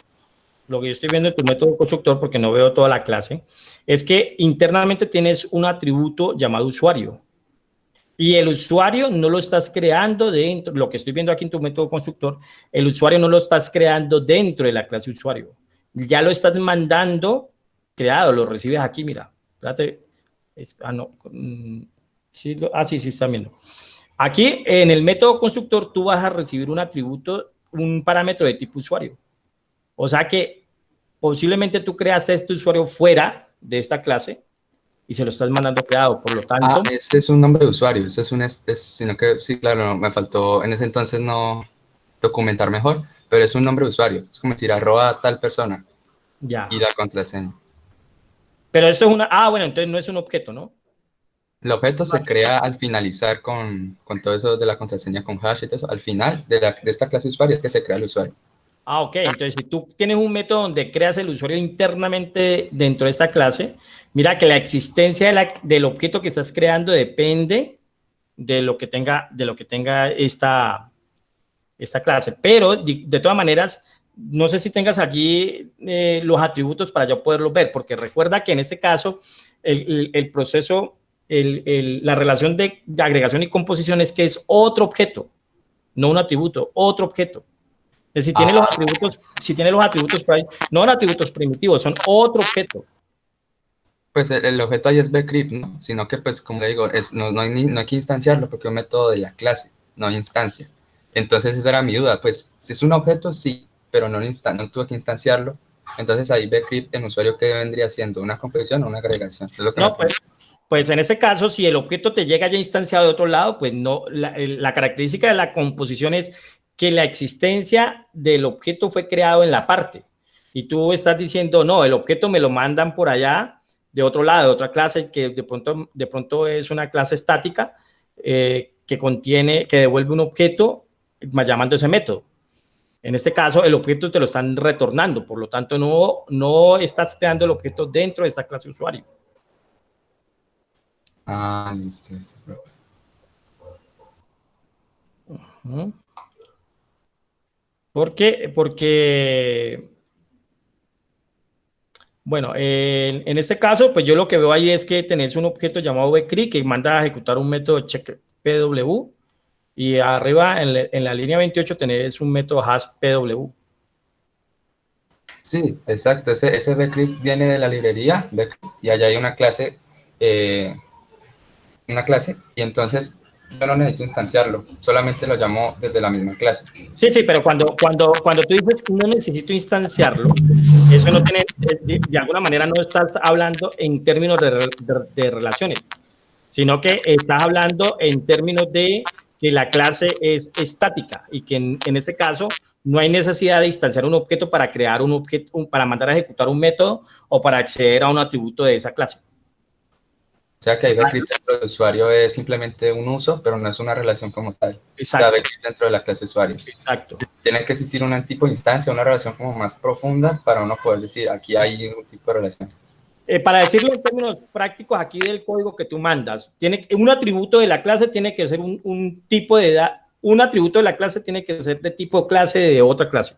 porque no veo toda la clase, es que internamente tienes un atributo llamado usuario. Y el usuario no lo estás creando dentro, lo que estoy viendo aquí en tu método constructor, el usuario no lo estás creando dentro de la clase usuario. Ya lo estás mandando creado, lo recibes aquí, mira. Espérate. Sí, está viendo. Aquí en el método constructor tú vas a recibir un atributo, un parámetro de tipo usuario. O sea que posiblemente tú creaste este usuario fuera de esta clase y se lo estás mandando creado, por lo tanto... Este es un nombre de usuario, este sino que sí, claro, me faltó en ese entonces no documentar mejor, pero es un nombre de usuario, es como decir @ tal persona Ya. y la contraseña. Pero esto es una... bueno, entonces no es un objeto, ¿no? El objeto se crea al finalizar con todo eso de la contraseña con hash y todo eso, al final de esta clase de usuario es que se crea el usuario. Ok, entonces si tú tienes un método donde creas el usuario internamente dentro de esta clase, mira que la existencia del objeto que estás creando depende de lo que tenga esta clase. Pero de todas maneras, no sé si tengas allí los atributos para yo poderlos ver, porque recuerda que en este caso el proceso, la relación de agregación y composición es que es otro objeto, no un atributo, otro objeto. Si tiene los atributos por ahí, no son atributos primitivos, son otro objeto. Pues el objeto ahí es bcrypt, ¿no? Sino que, pues, como le digo, no hay que instanciarlo porque es un método de la clase, no hay instancia. Entonces, esa era mi duda. Pues, si es un objeto, sí, pero no tuve que instanciarlo. Entonces, ahí bcrypt en usuario, ¿qué vendría siendo? ¿Una composición o una agregación? Es lo que pues en ese caso, si el objeto te llega ya instanciado de otro lado, pues no, la característica de la composición es que la existencia del objeto fue creado en la parte. Y tú estás diciendo, no, el objeto me lo mandan por allá, de otro lado, de otra clase, que de pronto es una clase estática que devuelve un objeto llamando ese método. En este caso, el objeto te lo están retornando, por lo tanto, no estás creando el objeto dentro de esta clase usuario. Listo. ¿Por qué? Porque, bueno, en este caso, pues yo lo que veo ahí es que tenés un objeto llamado bcrypt que manda a ejecutar un método check pw y arriba en la línea 28 tenés un método hash pw. Sí, exacto. Ese bcrypt viene de la librería bcrypt, y allá hay una clase, y entonces yo no necesito instanciarlo, solamente lo llamo desde la misma clase. Sí, pero cuando tú dices que no necesito instanciarlo, eso no tiene, de alguna manera no estás hablando en términos de relaciones, sino que estás hablando en términos de que la clase es estática y que en este caso no hay necesidad de instanciar un objeto para crear un objeto, para mandar a ejecutar un método o para acceder a un atributo de esa clase. O sea que ahí Bcrypt dentro del usuario es simplemente un uso, pero no es una relación como tal. Exacto. O sea, Bcrypt dentro de la clase usuario. Exacto. Tiene que existir un tipo de instancia, una relación como más profunda para uno poder decir, aquí hay un tipo de relación. Para decirlo en términos prácticos aquí del código que tú mandas, un atributo de la clase tiene que ser un tipo de un atributo de la clase tiene que ser de tipo clase de otra clase.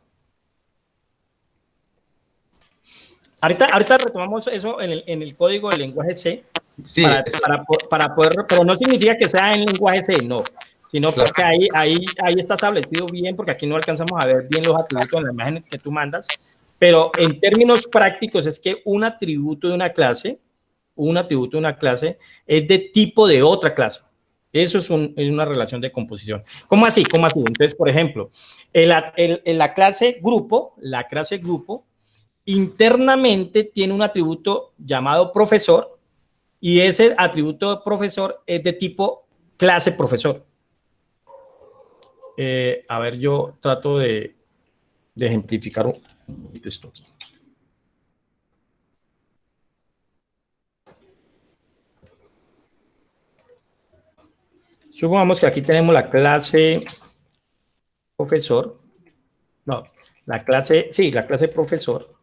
Ahorita retomamos eso en el código del lenguaje C. Sí, para poder, pero no significa que sea en lenguaje C, no, sino claro, porque ahí está establecido bien, porque aquí no alcanzamos a ver bien los atributos en la imagen que tú mandas, pero en términos prácticos es que un atributo de una clase es de tipo de otra clase. Eso es una relación de composición. ¿Cómo así? ¿Cómo así? Entonces, por ejemplo, la clase grupo internamente tiene un atributo llamado profesor, y ese atributo de profesor es de tipo clase profesor. A ver, yo trato de ejemplificar un poquito esto aquí. Supongamos que aquí tenemos la clase profesor. No, la clase profesor.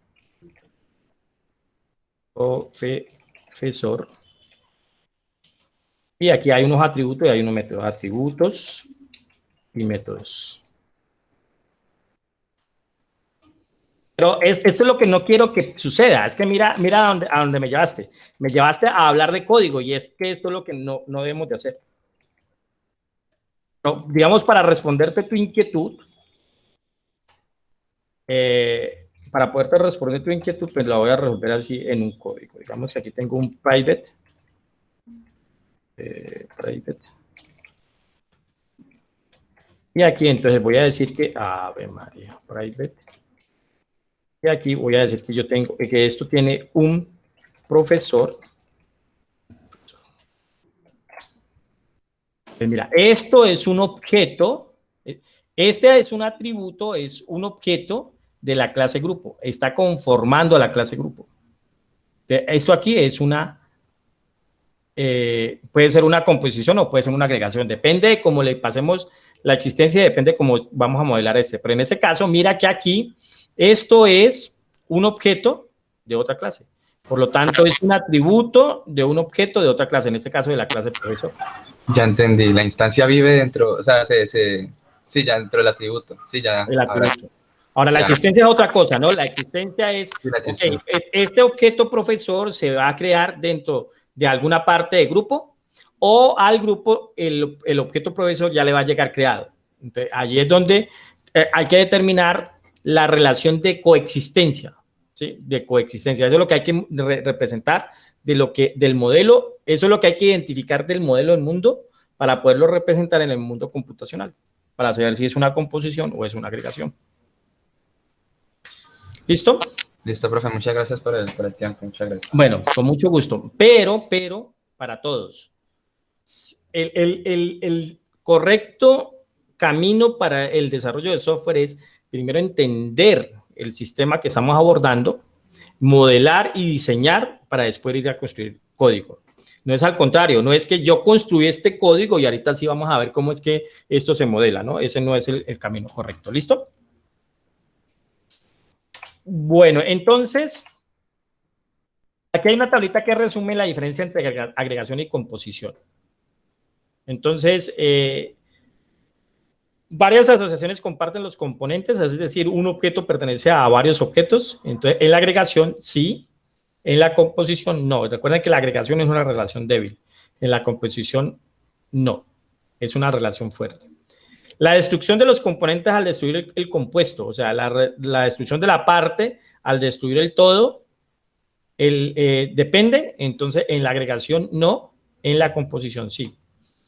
Profesor. Y aquí hay unos atributos y hay unos métodos. Atributos y métodos. Pero esto es lo que no quiero que suceda. Es que mira a dónde me llevaste. Me llevaste a hablar de código y es que esto es lo que no debemos de hacer. No, digamos, para responderte tu inquietud, para poderte responder tu inquietud, pues la voy a resolver así en un código. Digamos que aquí tengo un private. Y aquí entonces voy a decir que, Ave María, private. Y aquí voy a decir que yo tengo, que esto tiene un profesor. Pues mira, esto es un objeto, este es un atributo, es un objeto de la clase grupo, está conformando a la clase grupo. Esto aquí es puede ser una composición o puede ser una agregación, depende de cómo le pasemos la existencia, depende de cómo vamos a modelar pero en este caso, mira que aquí, esto es un objeto de otra clase, por lo tanto es un atributo de un objeto de otra clase, en este caso de la clase profesor. Ya entendí, la instancia vive dentro, o sea, sí, ya dentro del atributo, sí, ya. El atributo. Ahora, la existencia es otra cosa, ¿no? La existencia es, okay, este objeto profesor se va a crear dentro de alguna parte de grupo o al grupo el objeto profesor ya le va a llegar creado. Entonces, allí es donde hay que determinar la relación de coexistencia, ¿sí? De coexistencia. Eso es lo que hay que representar del modelo, eso es lo que hay que identificar del modelo del mundo para poderlo representar en el mundo computacional, para saber si es una composición o es una agregación. ¿Listo? Listo, profe. Muchas gracias por el tiempo. Muchas gracias. Bueno, con mucho gusto. Pero, para todos, el correcto camino para el desarrollo de software es primero entender el sistema que estamos abordando, modelar y diseñar para después ir a construir código. No es al contrario, no es que yo construí este código y ahorita sí vamos a ver cómo es que esto se modela, ¿no? Ese no es el camino correcto. ¿Listo? Bueno, entonces, aquí hay una tablita que resume la diferencia entre agregación y composición. Entonces, varias asociaciones comparten los componentes, es decir, un objeto pertenece a varios objetos. Entonces, en la agregación, sí. En la composición, no. Recuerden que la agregación es una relación débil. En la composición, no. Es una relación fuerte. La destrucción de los componentes al destruir el compuesto, o sea, la destrucción de la parte al destruir el todo, depende. Entonces, en la agregación, no. En la composición, sí.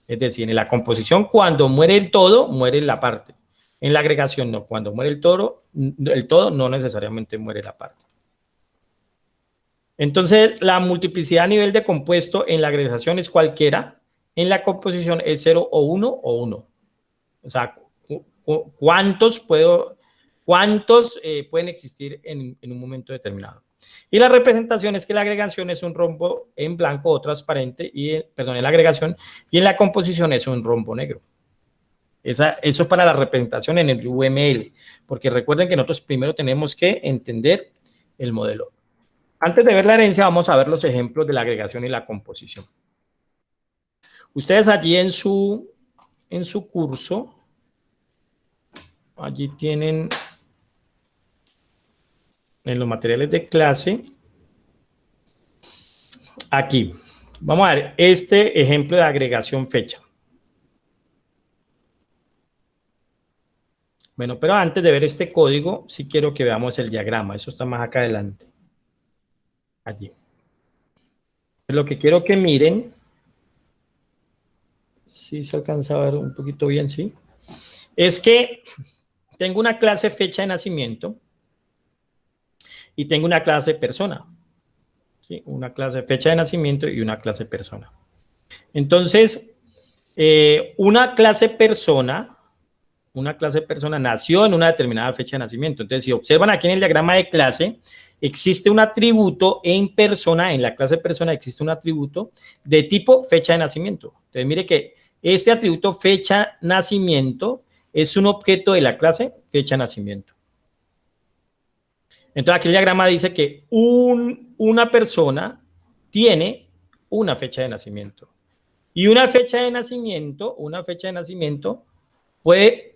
Es decir, en la composición, cuando muere el todo, muere la parte. En la agregación, no. Cuando muere el todo no necesariamente muere la parte. Entonces, la multiplicidad a nivel de compuesto en la agregación es cualquiera. En la composición es 0 o 1 o 1. O sea, ¿cuántos pueden existir en un momento determinado? Y la representación es que la agregación es un rombo en blanco o transparente, en la agregación, y en la composición es un rombo negro. Eso es para la representación en el UML, porque recuerden que nosotros primero tenemos que entender el modelo. Antes de ver la herencia, vamos a ver los ejemplos de la agregación y la composición. Ustedes allí en su curso, allí tienen en los materiales de clase, aquí, vamos a ver este ejemplo de agregación fecha. Bueno, pero antes de ver este código, sí quiero que veamos el diagrama. Eso está más acá adelante. Allí. Lo que quiero que miren, si se alcanza a ver un poquito bien, sí, es que tengo una clase fecha de nacimiento y tengo una clase persona. ¿Sí? Una clase fecha de nacimiento y una clase persona. Entonces, una clase persona nació en una determinada fecha de nacimiento. Entonces, si observan aquí en el diagrama de clase, existe un atributo en persona, en la clase persona existe un atributo de tipo fecha de nacimiento. Entonces, mire que este atributo fecha nacimiento es un objeto de la clase fecha nacimiento. Entonces, aquí el diagrama dice que una persona tiene una fecha de nacimiento. Y una fecha de nacimiento puede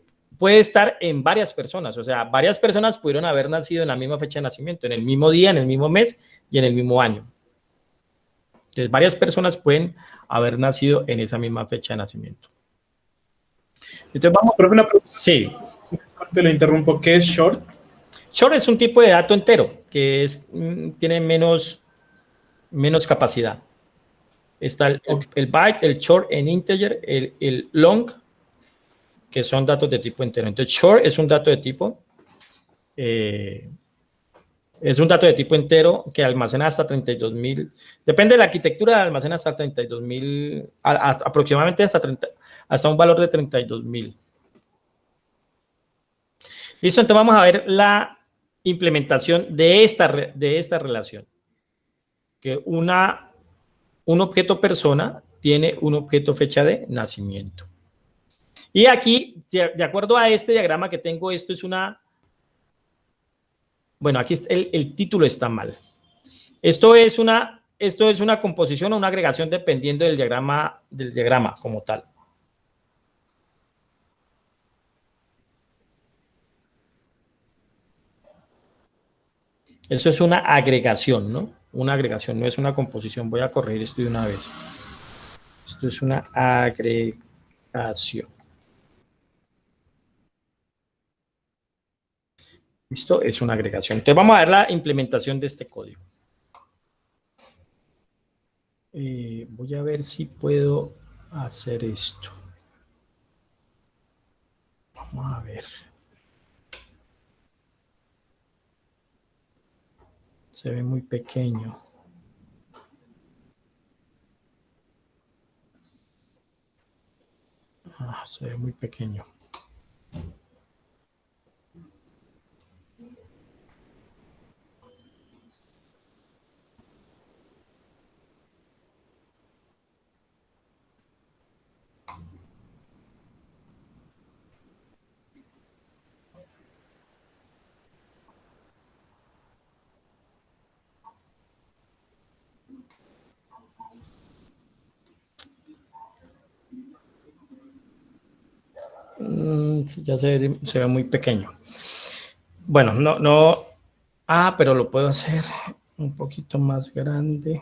estar en varias personas. O sea, varias personas pudieron haber nacido en la misma fecha de nacimiento, en el mismo día, en el mismo mes y en el mismo año. Entonces, varias personas pueden haber nacido en esa misma fecha de nacimiento. Entonces, vamos. Profe, una pregunta. Sí. Te lo interrumpo. ¿Qué es short? Short es un tipo de dato entero que tiene menos capacidad. Está el byte, el short en integer, el long, que son datos de tipo entero. Entonces, short es un dato de tipo entero que almacena hasta 32.000. Depende de la arquitectura, almacena hasta 32.000, aproximadamente hasta un valor de 32.000. Listo, entonces vamos a ver la implementación de esta relación. Que un objeto persona tiene un objeto fecha de nacimiento. Y aquí, de acuerdo a este diagrama que tengo, esto es una... Bueno, aquí el título está mal. Esto es una composición o una agregación dependiendo del diagrama como tal. Eso es una agregación, ¿no? Una agregación, no es una composición. Voy a corregir esto de una vez. Esto es una agregación. Esto es una agregación. Entonces vamos a ver la implementación de este código. Voy a ver si puedo hacer esto. Vamos a ver. Se ve muy pequeño. Se ve muy pequeño. Ya se ve muy pequeño. Bueno, no. Pero lo puedo hacer un poquito más grande.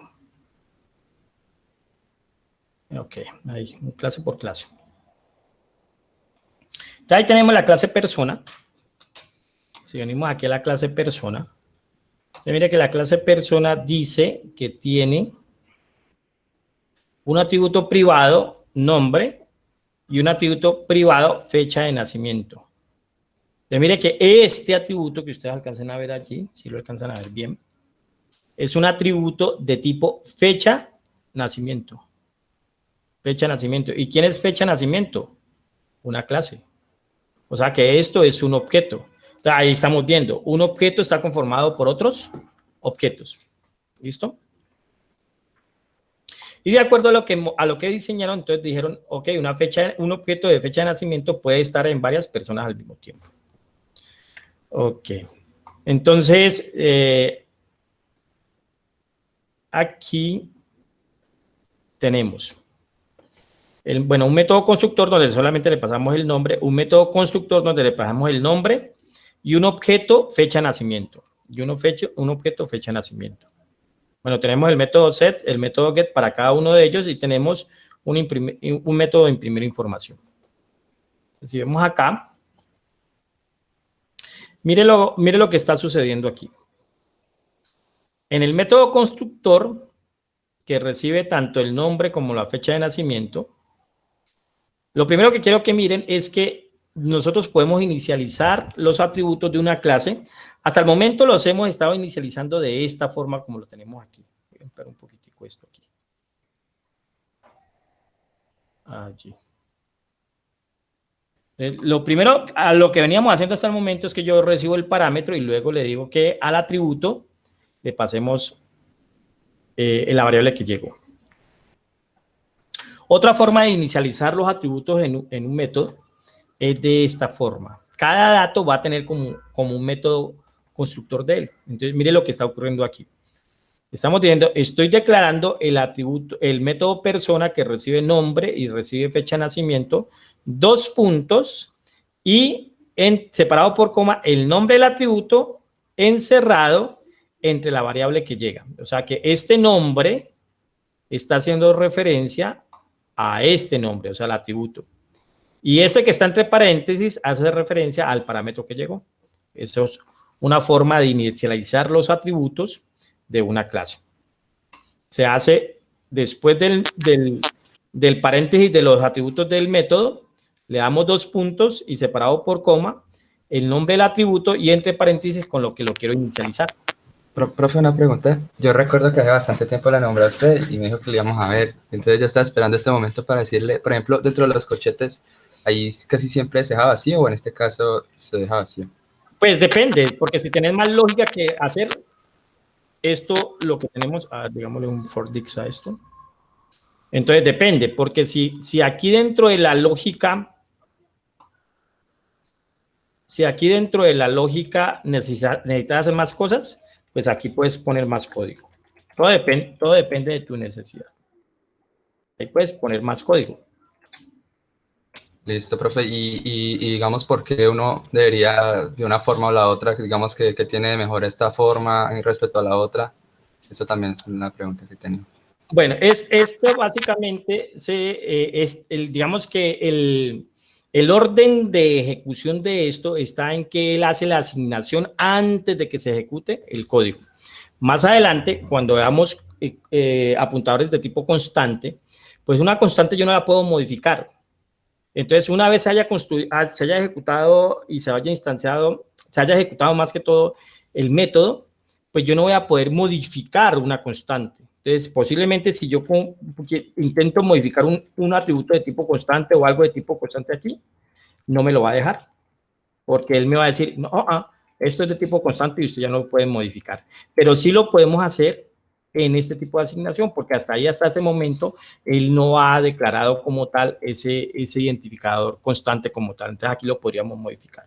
Ok, ahí, clase por clase. Entonces, ahí tenemos la clase persona. Si venimos aquí a la clase persona, mira que la clase persona dice que tiene un atributo privado, nombre, y un atributo privado, fecha de nacimiento. Entonces, mire que este atributo que ustedes alcanzan a ver allí, si lo alcanzan a ver bien, es un atributo de tipo fecha nacimiento. Fecha de nacimiento. ¿Y quién es fecha de nacimiento? Una clase. O sea que esto es un objeto. Ahí estamos viendo, un objeto está conformado por otros objetos. ¿Listo? Y de acuerdo a lo que diseñaron, entonces dijeron, ok, un objeto de fecha de nacimiento puede estar en varias personas al mismo tiempo. Ok. Entonces, aquí tenemos, un método constructor donde solamente le pasamos el nombre, un método constructor donde le pasamos el nombre y un objeto fecha de nacimiento. Y un objeto fecha de nacimiento. Bueno, tenemos el método set, el método get para cada uno de ellos y tenemos un método de imprimir información. Si vemos acá, mire lo que está sucediendo aquí. En el método constructor, que recibe tanto el nombre como la fecha de nacimiento, lo primero que quiero que miren es que nosotros podemos inicializar los atributos de una clase. Hasta el momento los hemos estado inicializando de esta forma como lo tenemos aquí. Voy a ampliar un poquitico esto aquí. Allí. Lo primero, a lo que veníamos haciendo hasta el momento es que yo recibo el parámetro y luego le digo que al atributo le pasemos la variable que llegó. Otra forma de inicializar los atributos en un método es de esta forma. Cada dato va a tener como un método constructor de él. Entonces, mire lo que está ocurriendo aquí. Estamos diciendo, estoy declarando el atributo, el método persona que recibe nombre y recibe fecha de nacimiento, 2 puntos y separado por coma el nombre del atributo encerrado entre la variable que llega. O sea que este nombre está haciendo referencia a este nombre, o sea, al atributo. Y este que está entre paréntesis hace referencia al parámetro que llegó. Eso es una forma de inicializar los atributos de una clase. Se hace después del paréntesis de los atributos del método, le damos 2 puntos y separado por coma el nombre del atributo y entre paréntesis con lo que lo quiero inicializar. Profe, una pregunta. Yo recuerdo que hace bastante tiempo la nombré a usted y me dijo que le íbamos a ver. Entonces yo estaba esperando este momento para decirle, por ejemplo, dentro de los corchetes, ahí casi siempre se deja vacío o en este caso se deja vacío. Pues depende, porque si tenés más lógica que hacer esto, lo que tenemos, digámosle un for dix a esto. Entonces depende, porque si aquí dentro de la lógica, necesitas hacer más cosas, pues aquí puedes poner más código. Todo depende de tu necesidad. Ahí puedes poner más código. Listo, profe. Y digamos, ¿por qué uno debería de una forma o la otra, digamos que tiene mejor esta forma respecto a la otra? Eso también es una pregunta que tengo. Bueno, esto básicamente digamos que el orden de ejecución de esto está en que él hace la asignación antes de que se ejecute el código. Más adelante, cuando veamos apuntadores de tipo constante, pues una constante yo no la puedo modificar. Entonces, una vez se haya ejecutado y se haya ejecutado más que todo el método, pues yo no voy a poder modificar una constante. Entonces, posiblemente si yo intento modificar un atributo de tipo constante o algo de tipo constante aquí, no me lo va a dejar. Porque él me va a decir, no, esto es de tipo constante y usted ya no lo puede modificar. Pero sí lo podemos hacer en este tipo de asignación, porque hasta ese momento, él no ha declarado como tal ese identificador constante como tal. Entonces, aquí lo podríamos modificar.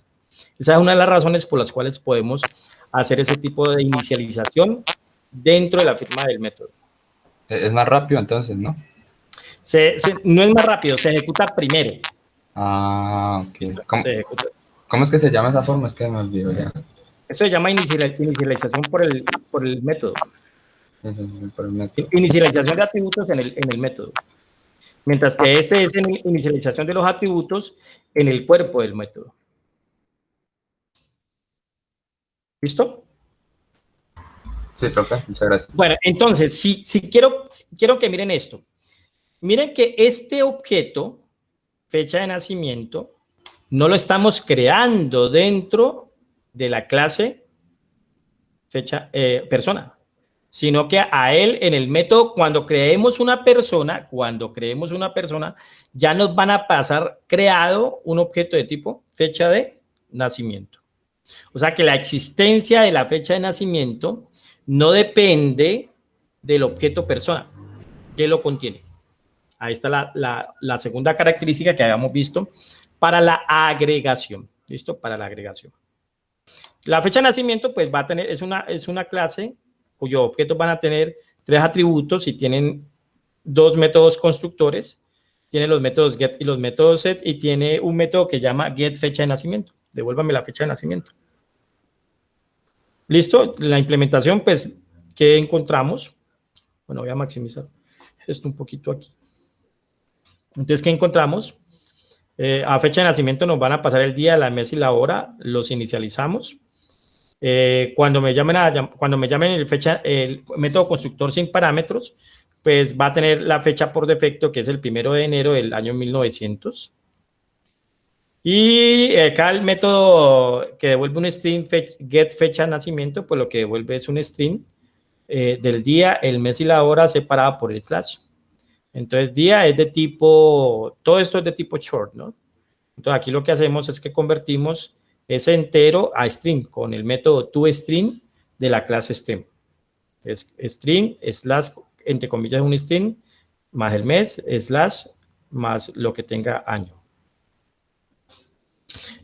Esa es una de las razones por las cuales podemos hacer ese tipo de inicialización dentro de la firma del método. Es más rápido entonces, ¿no? No es más rápido, se ejecuta primero. Ah, ok. ¿Cómo es que se llama esa forma? Es que me olvidó ya. Eso se llama inicialización por el método. Por el método. Inicialización de atributos en el método. Mientras que es inicialización de los atributos en el cuerpo del método. ¿Listo? Sí, profe, muchas gracias. Bueno, entonces, si quiero que miren esto. Miren que este objeto, fecha de nacimiento, no lo estamos creando dentro de la clase persona, sino que a él en el método, cuando creemos una persona, ya nos van a pasar creado un objeto de tipo fecha de nacimiento. O sea que la existencia de la fecha de nacimiento no depende del objeto persona que lo contiene. Ahí está la segunda característica que habíamos visto para la agregación. ¿Listo? Para la agregación. La fecha de nacimiento pues va a tener, es una clase cuyos objetos van a tener 3 atributos y tienen 2 métodos constructores. Tiene los métodos get y los métodos set y tiene un método que llama get fecha de nacimiento. Devuélvame la fecha de nacimiento. ¿Listo? La implementación, pues, ¿qué encontramos? Bueno, voy a maximizar esto un poquito aquí. Entonces, ¿qué encontramos? A fecha de nacimiento nos van a pasar el día, la mes y la hora. Los inicializamos. Cuando me llamen el método constructor sin parámetros, pues va a tener la fecha por defecto, que es el 1 de enero del año 1900. Y acá el método que devuelve un string get fecha de nacimiento, pues lo que devuelve es un string del día, el mes y la hora separada por el slash. Entonces, día es de tipo, todo esto es de tipo short, ¿no? Entonces, aquí lo que hacemos es que convertimos ese entero a string con el método toString de la clase string. Es string, slash, entre comillas, un string, más el mes, slash, más lo que tenga año.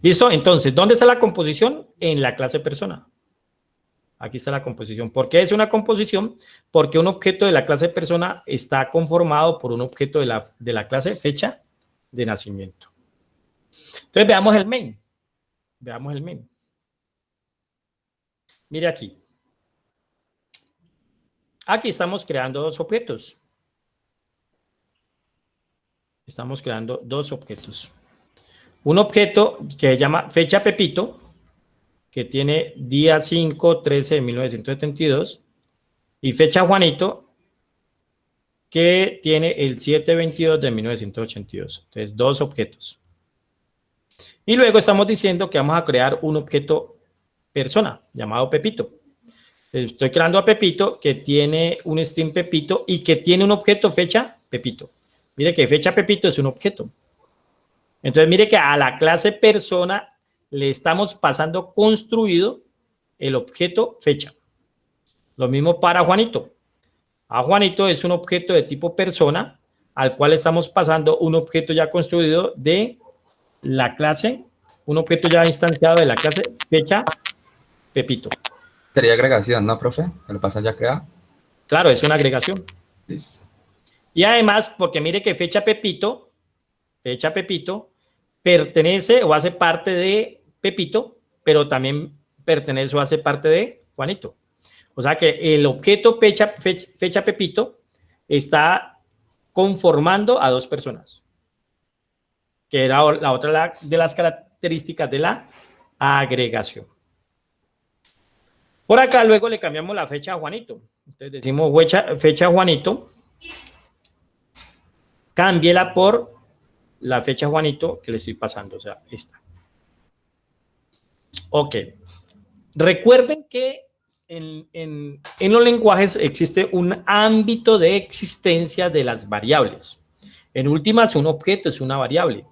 ¿Listo? Entonces, ¿dónde está la composición? En la clase persona. Aquí está la composición. ¿Por qué es una composición? Porque un objeto de la clase persona está conformado por un objeto de la clase fecha de nacimiento. Entonces, veamos el main. Veamos el main. Mire aquí. Aquí estamos creando 2 objetos. Estamos creando 2 objetos. Un objeto que se llama fecha Pepito, que tiene día 5/13 de 1972, y fecha Juanito, que tiene el 7/22 de 1982. Entonces, 2 objetos. Y luego estamos diciendo que vamos a crear un objeto persona llamado Pepito. Estoy creando a Pepito que tiene un string Pepito y que tiene un objeto fecha Pepito. Mire que fecha Pepito es un objeto. Entonces, mire que a la clase persona le estamos pasando construido el objeto fecha. Lo mismo para Juanito. A Juanito es un objeto de tipo persona al cual estamos pasando un objeto ya construido de la clase, un objeto ya instanciado de la clase fecha Pepito. Sería agregación, ¿no, profe? ¿Que lo pasan ya creado? Claro, es una agregación. Listo. Y además, porque mire que fecha Pepito pertenece o hace parte de Pepito, pero también pertenece o hace parte de Juanito. O sea que el objeto fecha Pepito está conformando a 2 personas, que era la otra de las características de la agregación. Por acá luego le cambiamos la fecha a Juanito. Entonces decimos fecha Juanito, cámbiela por la fecha Juanito que le estoy pasando, o sea, esta. Ok. Recuerden que en los lenguajes existe un ámbito de existencia de las variables. En últimas, un objeto es una variable.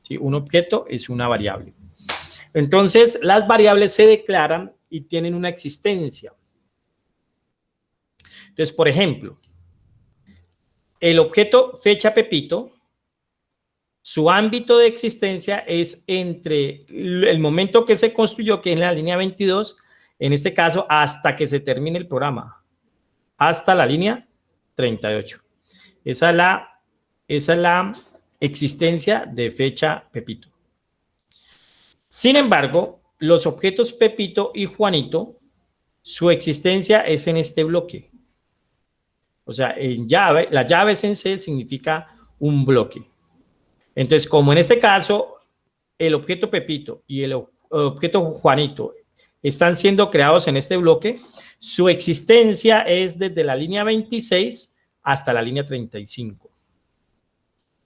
¿Sí? Un objeto es una variable. Entonces, las variables se declaran y tienen una existencia. Entonces, por ejemplo, el objeto fecha Pepito, su ámbito de existencia es entre el momento que se construyó, que es en la línea 22, en este caso, hasta que se termine el programa, hasta la línea 38. Esa es la existencia de fecha Pepito. Sin embargo, los objetos Pepito y Juanito, su existencia es en este bloque. O sea, en llave, las llaves en C significa un bloque. Entonces, como en este caso, el objeto Pepito y el objeto Juanito están siendo creados en este bloque, su existencia es desde la línea 26 hasta la línea 35.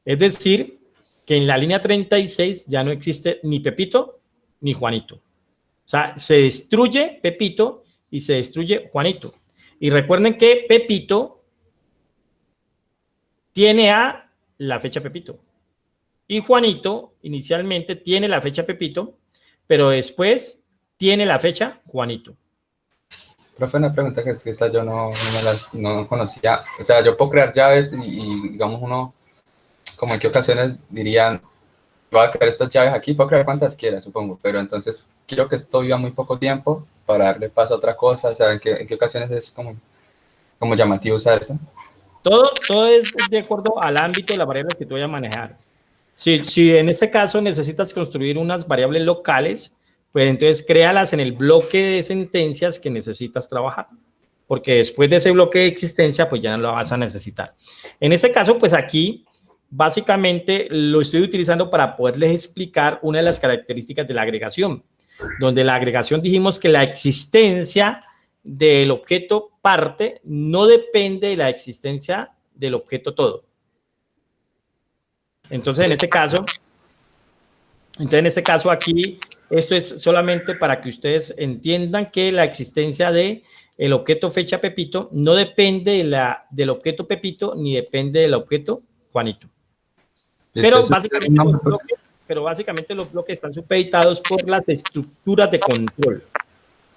Es decir, que en la línea 36 ya no existe ni Pepito ni Juanito. O sea, se destruye Pepito y se destruye Juanito. Y recuerden que Pepito tiene a la fecha Pepito. Y Juanito inicialmente tiene la fecha Pepito, pero después tiene la fecha Juanito. Profe, una pregunta que es que esta yo no conocía. O sea, yo puedo crear llaves digamos uno, como en qué ocasiones dirían, voy a crear estas llaves aquí, puedo crear cuantas quiera, supongo, pero entonces quiero que esto viva muy poco tiempo para darle paso a otra cosa. O sea, en qué ocasiones es como llamativo usar eso? Todo es de acuerdo al ámbito de las variables que tú vayas a manejar. Si en este caso necesitas construir unas variables locales, pues entonces créalas en el bloque de sentencias que necesitas trabajar, porque después de ese bloque de existencia, pues ya no lo vas a necesitar. En este caso, pues aquí, básicamente lo estoy utilizando para poderles explicar una de las características de la agregación, donde la agregación dijimos que la existencia del objeto parte no depende de la existencia del objeto todo. Entonces, en este caso aquí, esto es solamente para que ustedes entiendan que la existencia de el objeto fecha Pepito no depende del objeto Pepito ni depende del objeto Juanito. Pero básicamente los bloques están supeditados por las estructuras de control.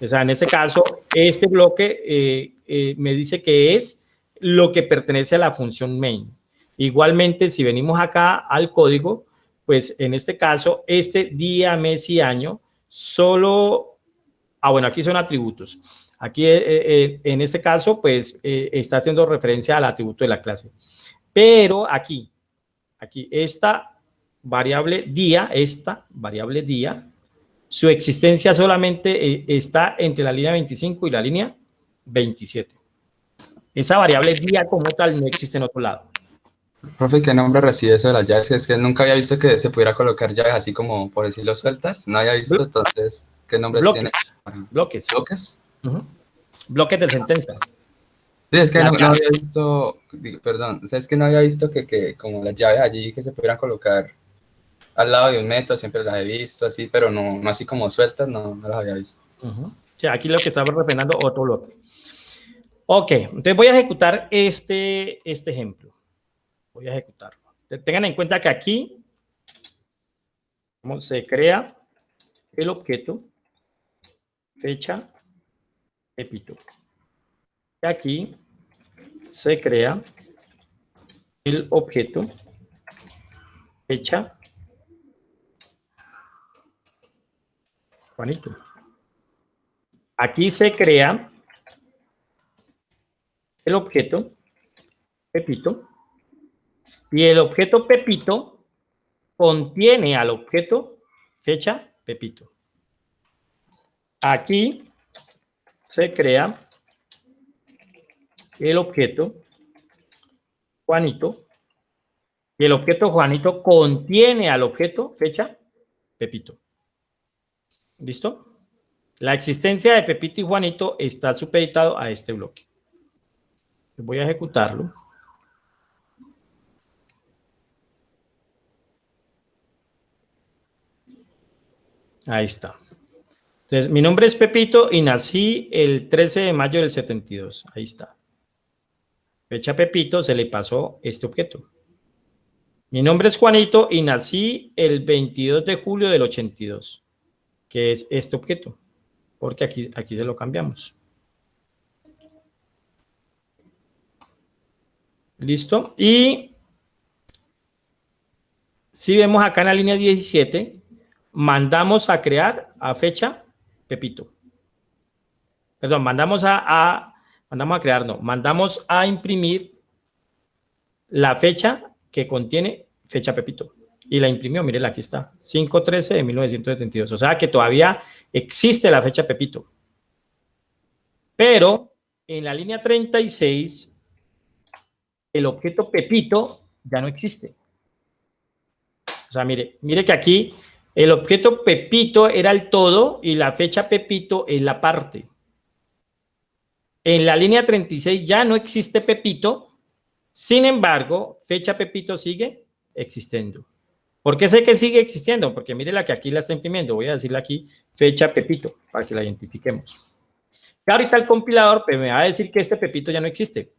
O sea, en este caso, este bloque me dice que es lo que pertenece a la función main. Igualmente, si venimos acá al código, pues en este caso, este día, mes y año, solo... bueno, aquí son atributos. Aquí, en este caso, pues está haciendo referencia al atributo de la clase. Pero aquí, esta variable día, su existencia solamente está entre la línea 25 y la línea 27. Esa variable día como tal no existe en otro lado. Profe, ¿qué nombre recibe eso de las llaves? Es que nunca había visto que se pudiera colocar llaves así como, por decirlo, sueltas. No había visto, entonces, ¿qué nombre tiene? Bloques. ¿Bloques? Bloques de sentencia. Sí, es que no había visto, perdón, es que no había visto que como las llaves allí que se pudieran colocar al lado de un método, siempre las he visto así, pero no así como sueltas, no las había visto. O sea, aquí lo que estaba representando otro bloque. Ok, entonces voy a ejecutar este ejemplo. Voy a ejecutarlo. Tengan en cuenta que aquí se crea el objeto fecha Pepito. Y aquí se crea el objeto fecha Juanito. Aquí se crea el objeto Pepito. Y el objeto Pepito contiene al objeto fecha Pepito. Aquí se crea el objeto Juanito. Y el objeto Juanito contiene al objeto fecha Pepito. ¿Listo? La existencia de Pepito y Juanito está supeditado a este bloque. Voy a ejecutarlo. Ahí está. Entonces, mi nombre es Pepito y nací el 13 de mayo del 72. Ahí está. Fecha Pepito, se le pasó este objeto. Mi nombre es Juanito y nací el 22 de julio del 82, que es este objeto, porque aquí se lo cambiamos. ¿Listo? Y si vemos acá en la línea 17, mandamos a crear a fecha Pepito. Perdón, mandamos a imprimir la fecha que contiene fecha Pepito. Y la imprimió, mírenla, aquí está, 5/13 de 1972. O sea que todavía existe la fecha Pepito. Pero en la línea 36, el objeto Pepito ya no existe. O sea, mire que aquí el objeto Pepito era el todo y la fecha Pepito es la parte. En la línea 36 ya no existe Pepito, sin embargo, fecha Pepito sigue existiendo. ¿Por qué sé que sigue existiendo? Porque mire la que aquí la está imprimiendo. Voy a decirle aquí fecha Pepito para que la identifiquemos. que ahorita el compilador pues, me va a decir que este Pepito ya no existe.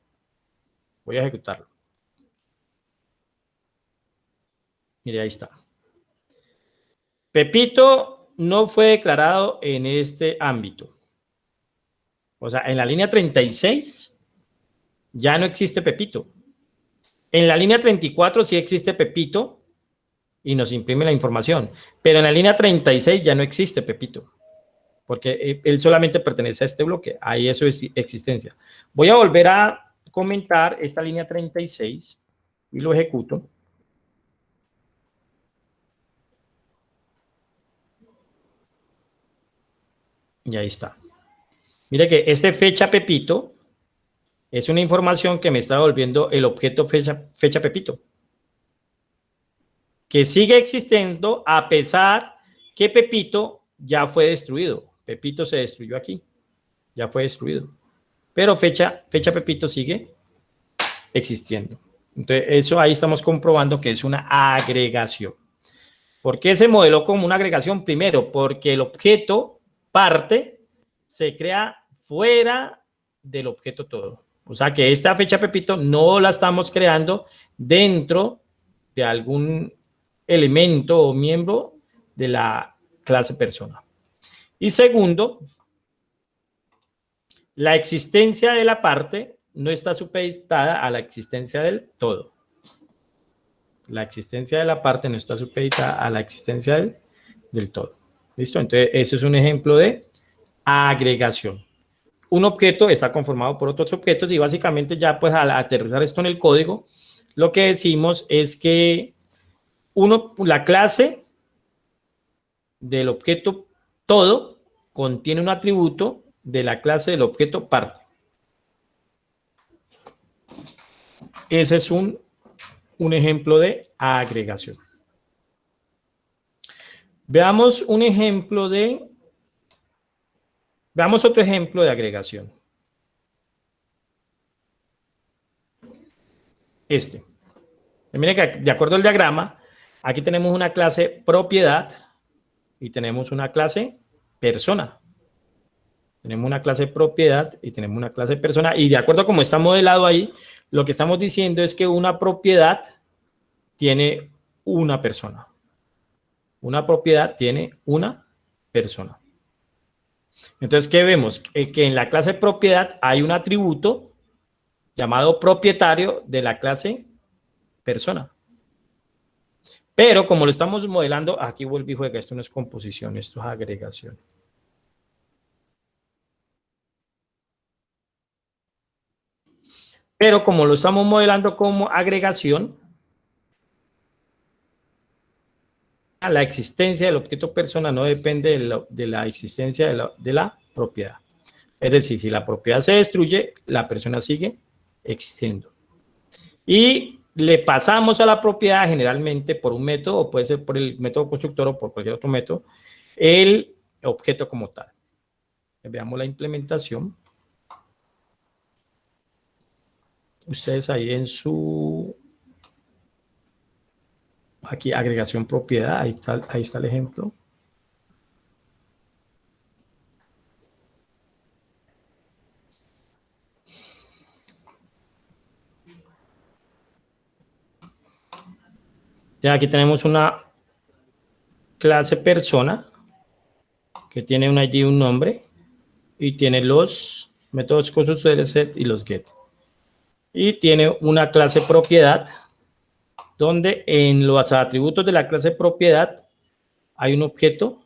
Voy a ejecutarlo. Mire, ahí está. Pepito no fue declarado en este ámbito. O sea, en la línea 36 ya no existe Pepito. En la línea 34 sí existe Pepito y nos imprime la información. Pero en la línea 36 ya no existe Pepito. Porque él solamente pertenece a este bloque. Ahí eso es existencia. Voy a volver a comentar esta línea 36 y lo ejecuto. Y ahí está. Mire que este fecha Pepito es una información que me está devolviendo el objeto fecha Pepito, que sigue existiendo a pesar que Pepito ya fue destruido. Pepito se destruyó aquí, ya fue destruido. Pero fecha Pepito sigue existiendo. Entonces, eso ahí estamos comprobando que es una agregación. ¿Por qué se modeló como una agregación? Primero, porque el objeto parte se crea fuera del objeto todo. O sea que esta fecha Pepito no la estamos creando dentro de algún elemento o miembro de la clase persona. Y segundo, la existencia de la parte no está supeditada a la existencia del todo. La existencia de la parte no está supeditada a la existencia del todo. ¿Listo? Entonces, ese es un ejemplo de agregación. Un objeto está conformado por otros objetos y básicamente ya pues al aterrizar esto en el código, lo que decimos es que la clase del objeto todo contiene un atributo de la clase del objeto parte. Ese es un ejemplo de agregación. Veamos otro ejemplo de agregación. Miren que de acuerdo al diagrama, aquí tenemos una clase propiedad y tenemos una clase persona. Tenemos una clase propiedad y tenemos una clase persona. Y de acuerdo a cómo está modelado ahí, lo que estamos diciendo es que una propiedad tiene una persona. Una propiedad tiene una persona. Entonces, ¿qué vemos? Que en la clase propiedad hay un atributo llamado propietario de la clase persona. Pero como lo estamos modelando, aquí vuelve y juega. Esto no es composición, esto es agregación. Pero como lo estamos modelando como agregación, la existencia del objeto persona no depende de la existencia de la propiedad. Es decir, si la propiedad se destruye, la persona sigue existiendo. Y le pasamos a la propiedad generalmente por un método, o puede ser por el método constructor o por cualquier otro método, el objeto como tal. Veamos la implementación. Ustedes ahí en su... Aquí, agregación propiedad, ahí está el ejemplo. Ya aquí tenemos una clase persona que tiene un ID y un nombre y tiene los métodos constructores set y los get. Y tiene una clase propiedad donde en los atributos de la clase propiedad hay un objeto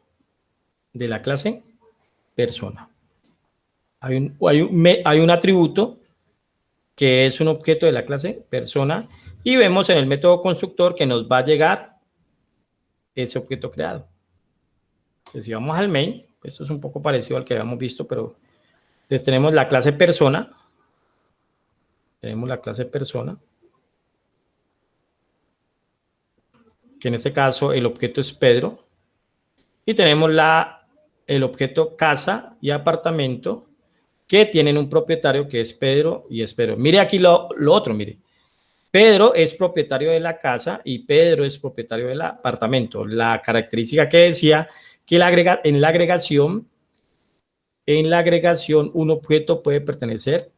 de la clase persona. Hay un atributo que es un objeto de la clase persona y vemos en el método constructor que nos va a llegar ese objeto creado. Entonces, si vamos al main, esto es un poco parecido al que habíamos visto, pero entonces tenemos la clase persona. Tenemos la clase persona, que en este caso el objeto es Pedro. Y tenemos el objeto casa y apartamento, que tienen un propietario que es Pedro y es Pedro. Mire aquí lo otro, mire. Pedro es propietario de la casa y Pedro es propietario del apartamento. La característica que decía que en la agregación en la agregación un objeto puede pertenecer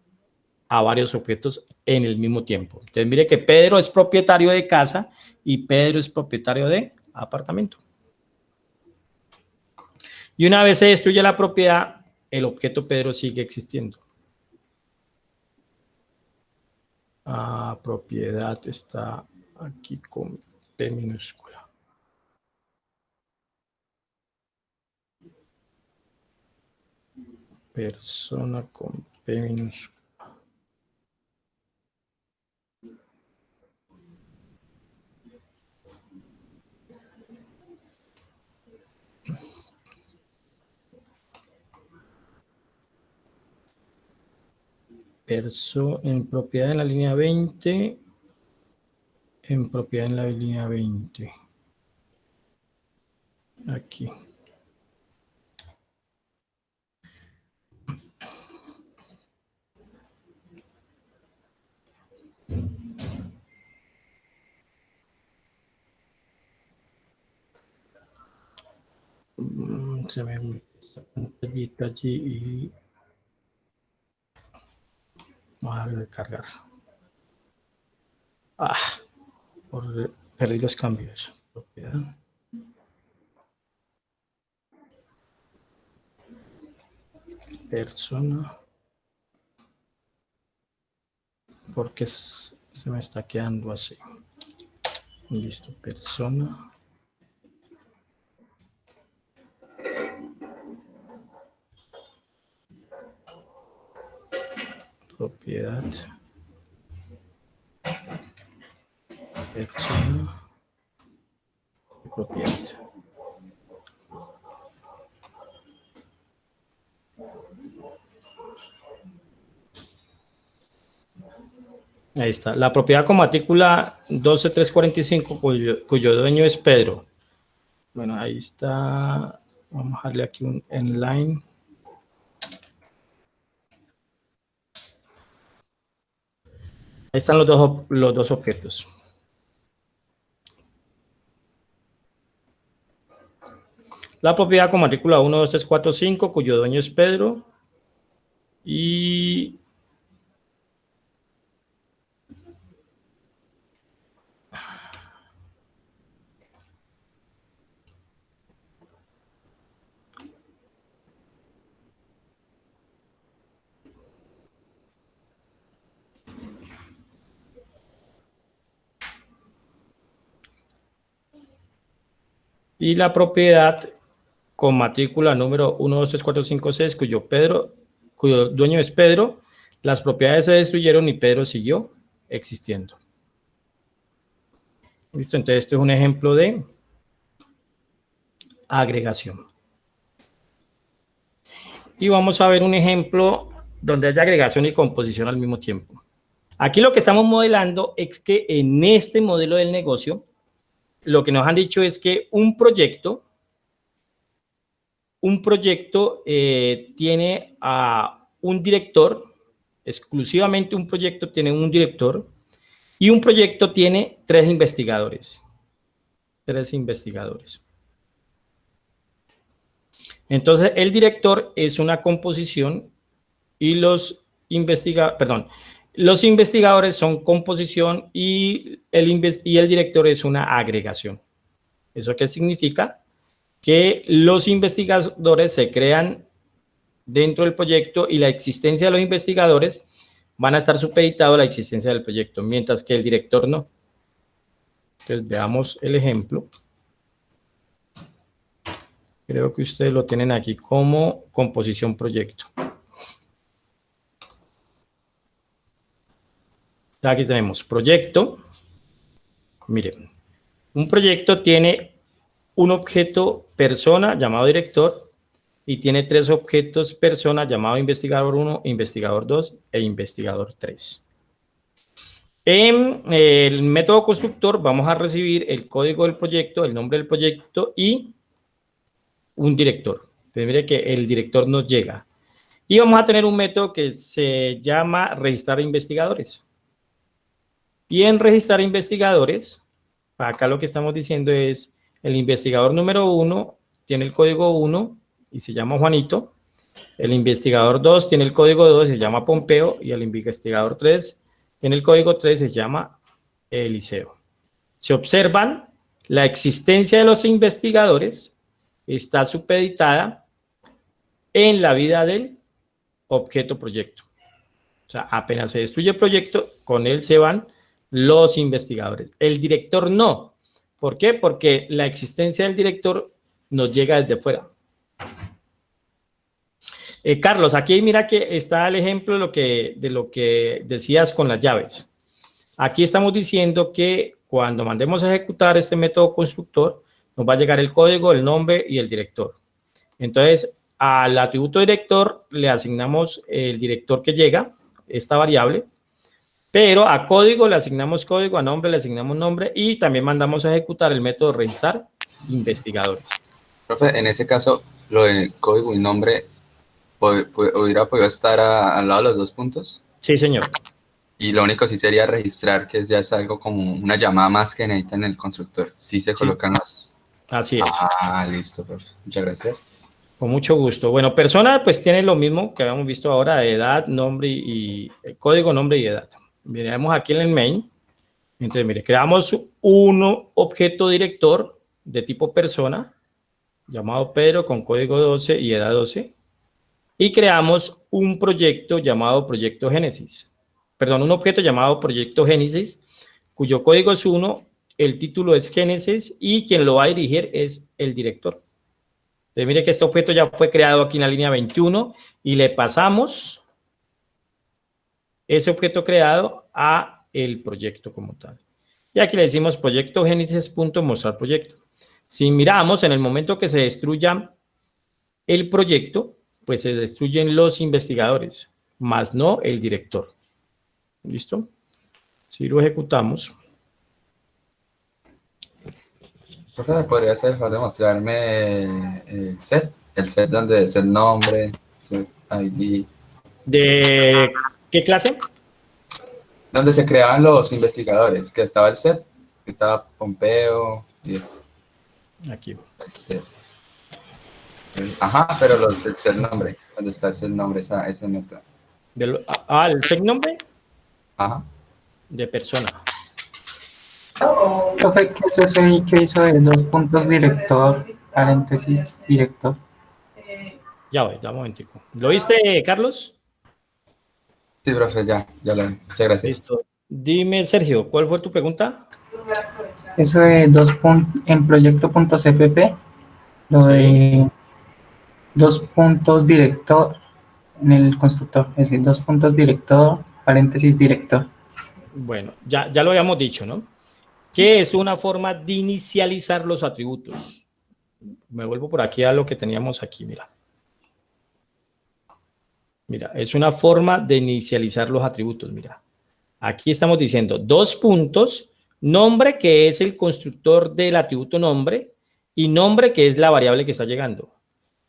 a varios objetos en el mismo tiempo. Entonces, mire que Pedro es propietario de casa y Pedro es propietario de apartamento. Y una vez se destruye la propiedad, el objeto Pedro sigue existiendo. Propiedad está aquí con P minúscula. Persona con P minúscula. En propiedad en la línea 20. En propiedad en la línea 20. Aquí. Se me gusta esta pantallita allí y vamos a darle de cargar. Perdí los cambios. Propiedad. Persona. Porque se me está quedando así. Listo, persona. Propiedad. Persona. Propiedad. Ahí está. La propiedad con matrícula 12345, cuyo dueño es Pedro. Bueno, ahí está. Vamos a darle aquí un inline. Ahí están los dos objetos. La propiedad con matrícula 12345, cuyo dueño es Pedro. Y la propiedad con matrícula número 123456, cuyo dueño es Pedro. Las propiedades se destruyeron y Pedro siguió existiendo. Listo, entonces esto es un ejemplo de agregación. Y vamos a ver un ejemplo donde haya agregación y composición al mismo tiempo. Aquí lo que estamos modelando es que en este modelo del negocio, lo que nos han dicho es que un proyecto tiene a un director, exclusivamente un proyecto tiene un director, y un proyecto tiene 3 investigadores. 3 investigadores. Entonces, el director es una composición y los investigadores son composición y el director es una agregación. ¿Eso qué significa? Que los investigadores se crean dentro del proyecto y la existencia de los investigadores van a estar supeditados a la existencia del proyecto, mientras que el director no. Entonces, veamos el ejemplo. Creo que ustedes lo tienen aquí como composición proyecto. Aquí tenemos proyecto. Miren, un proyecto tiene un objeto persona llamado director y tiene 3 objetos persona llamado investigador 1, investigador 2 e investigador 3. En el método constructor vamos a recibir el código del proyecto, el nombre del proyecto y un director. Entonces, mire que el director nos llega. Y vamos a tener un método que se llama registrar investigadores. Y en registrar investigadores, acá lo que estamos diciendo es el investigador número 1 tiene el código 1 y se llama Juanito. El investigador 2 tiene el código 2, se llama Pompeo, y el investigador 3 tiene el código 3, se llama Eliseo. Se observan, la existencia de los investigadores está supeditada en la vida del objeto proyecto. O sea, apenas se destruye el proyecto, con él se van los investigadores. El director no. ¿Por qué? Porque la existencia del director nos llega desde fuera. Carlos, aquí mira que está el ejemplo de lo que decías con las llaves. Aquí estamos diciendo que cuando mandemos a ejecutar este método constructor, nos va a llegar el código, el nombre y el director. Entonces, al atributo director le asignamos el director que llega, esta variable, pero a código le asignamos código, a nombre le asignamos nombre y también mandamos a ejecutar el método registrar investigadores. Profe, en ese caso, lo de código y nombre hubiera podido estar al lado de los dos puntos. Sí, señor. Y lo único sí sería registrar, que ya es algo como una llamada más que necesita en el constructor. Sí se colocan los... Así es. Ah, listo, profe. Muchas gracias. Con mucho gusto. Bueno, persona pues tiene lo mismo que habíamos visto ahora, de edad, nombre y código, nombre y edad. Miremos aquí en el main. Entonces, mire, creamos un objeto director de tipo persona, llamado Pedro, con código 12 y edad 12. Y creamos un proyecto llamado Proyecto Génesis. Perdón, un objeto llamado Proyecto Génesis, cuyo código es 1, el título es Génesis y quien lo va a dirigir es el director. Entonces, mire que este objeto ya fue creado aquí en la línea 21 y le pasamos ese objeto creado a el proyecto como tal. Y aquí le decimos proyecto Génesis.mostrar proyecto. Si miramos, en el momento que se destruya el proyecto, pues se destruyen los investigadores, más no el director. ¿Listo? Si lo ejecutamos. Profe, ¿podría hacer el favor de mostrarme el set donde es el nombre, set ID? ¿De qué clase? Donde se creaban los investigadores, que estaba el set, que estaba Pompeo y eso. Aquí. El set. Ajá, pero el set nombre, donde está el set nombre, ese método. ¿El set nombre? Ajá. De persona. Profe, ¿qué es eso ahí que hizo de dos puntos director, paréntesis, director? Ya voy, ya un momentico. ¿Lo viste, Carlos? Sí, profe, ya lo vi. Muchas gracias. Listo. Dime, Sergio, ¿cuál fue tu pregunta? Eso de dos puntos en proyecto.cpp, lo Sí. de dos puntos director en el constructor, es decir, dos puntos director, paréntesis, director. Bueno, ya lo habíamos dicho, ¿no? Que es una forma de inicializar los atributos. Me vuelvo por aquí a lo que teníamos aquí, mira. Mira, es una forma de inicializar los atributos, mira. Aquí estamos diciendo dos puntos, nombre que es el constructor del atributo nombre y nombre que es la variable que está llegando.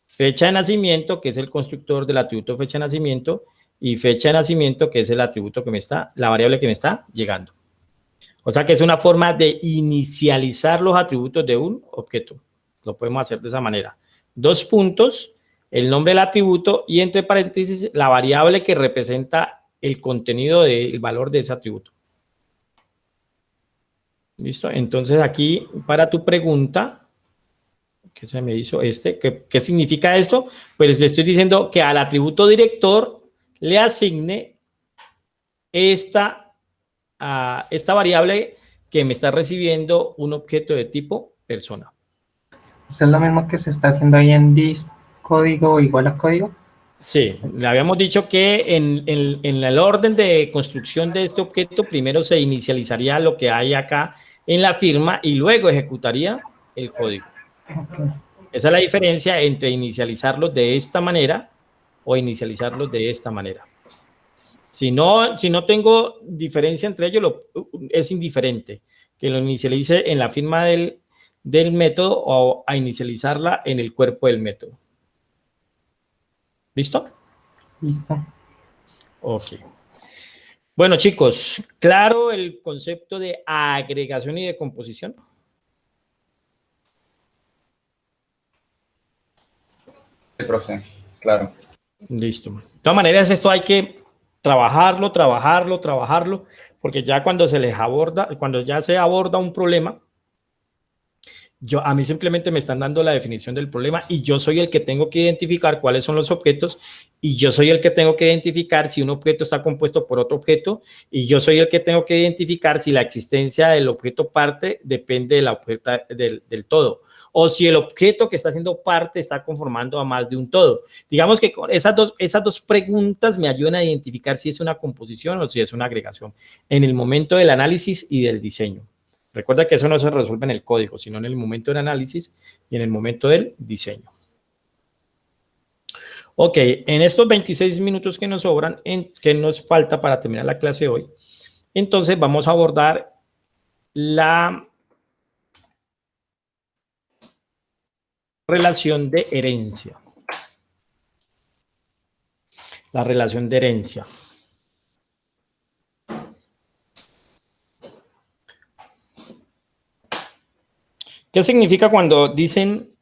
Fecha de nacimiento que es el constructor del atributo fecha de nacimiento y fecha de nacimiento que es el atributo que la variable que me está llegando. O sea que es una forma de inicializar los atributos de un objeto. Lo podemos hacer de esa manera. Dos puntos, el nombre del atributo y entre paréntesis la variable que representa el contenido del valor de ese atributo. ¿Listo? Entonces aquí para tu pregunta, ¿qué se me hizo ¿qué significa esto? Pues le estoy diciendo que al atributo director le asigne esta variable que me está recibiendo un objeto de tipo persona. ¿Eso es lo mismo que se está haciendo ahí en this código igual a código? Sí, le habíamos dicho que en el orden de construcción de este objeto, primero se inicializaría lo que hay acá en la firma y luego ejecutaría el código. Okay. Esa es la diferencia entre inicializarlos de esta manera o inicializarlos de esta manera. Si no tengo diferencia entre ellos, es indiferente que lo inicialice en la firma del método o a inicializarla en el cuerpo del método. ¿Listo? Listo. Ok. Bueno, chicos, ¿claro el concepto de agregación y de composición? Sí, profe, claro. Listo. De todas maneras, esto hay que trabajarlo, porque ya cuando se les aborda, cuando ya se aborda un problema, a mí simplemente me están dando la definición del problema y yo soy el que tengo que identificar cuáles son los objetos y yo soy el que tengo que identificar si un objeto está compuesto por otro objeto y yo soy el que tengo que identificar si la existencia del objeto parte depende de la objeto del todo o si el objeto que está haciendo parte está conformando a más de un todo. Digamos que esas dos preguntas me ayudan a identificar si es una composición o si es una agregación en el momento del análisis y del diseño. Recuerda que eso no se resuelve en el código, sino en el momento del análisis y en el momento del diseño. Ok, en estos 26 minutos que nos sobran, que nos falta para terminar la clase hoy, entonces vamos a abordar la relación de herencia. La relación de herencia. ¿Qué significa cuando dicen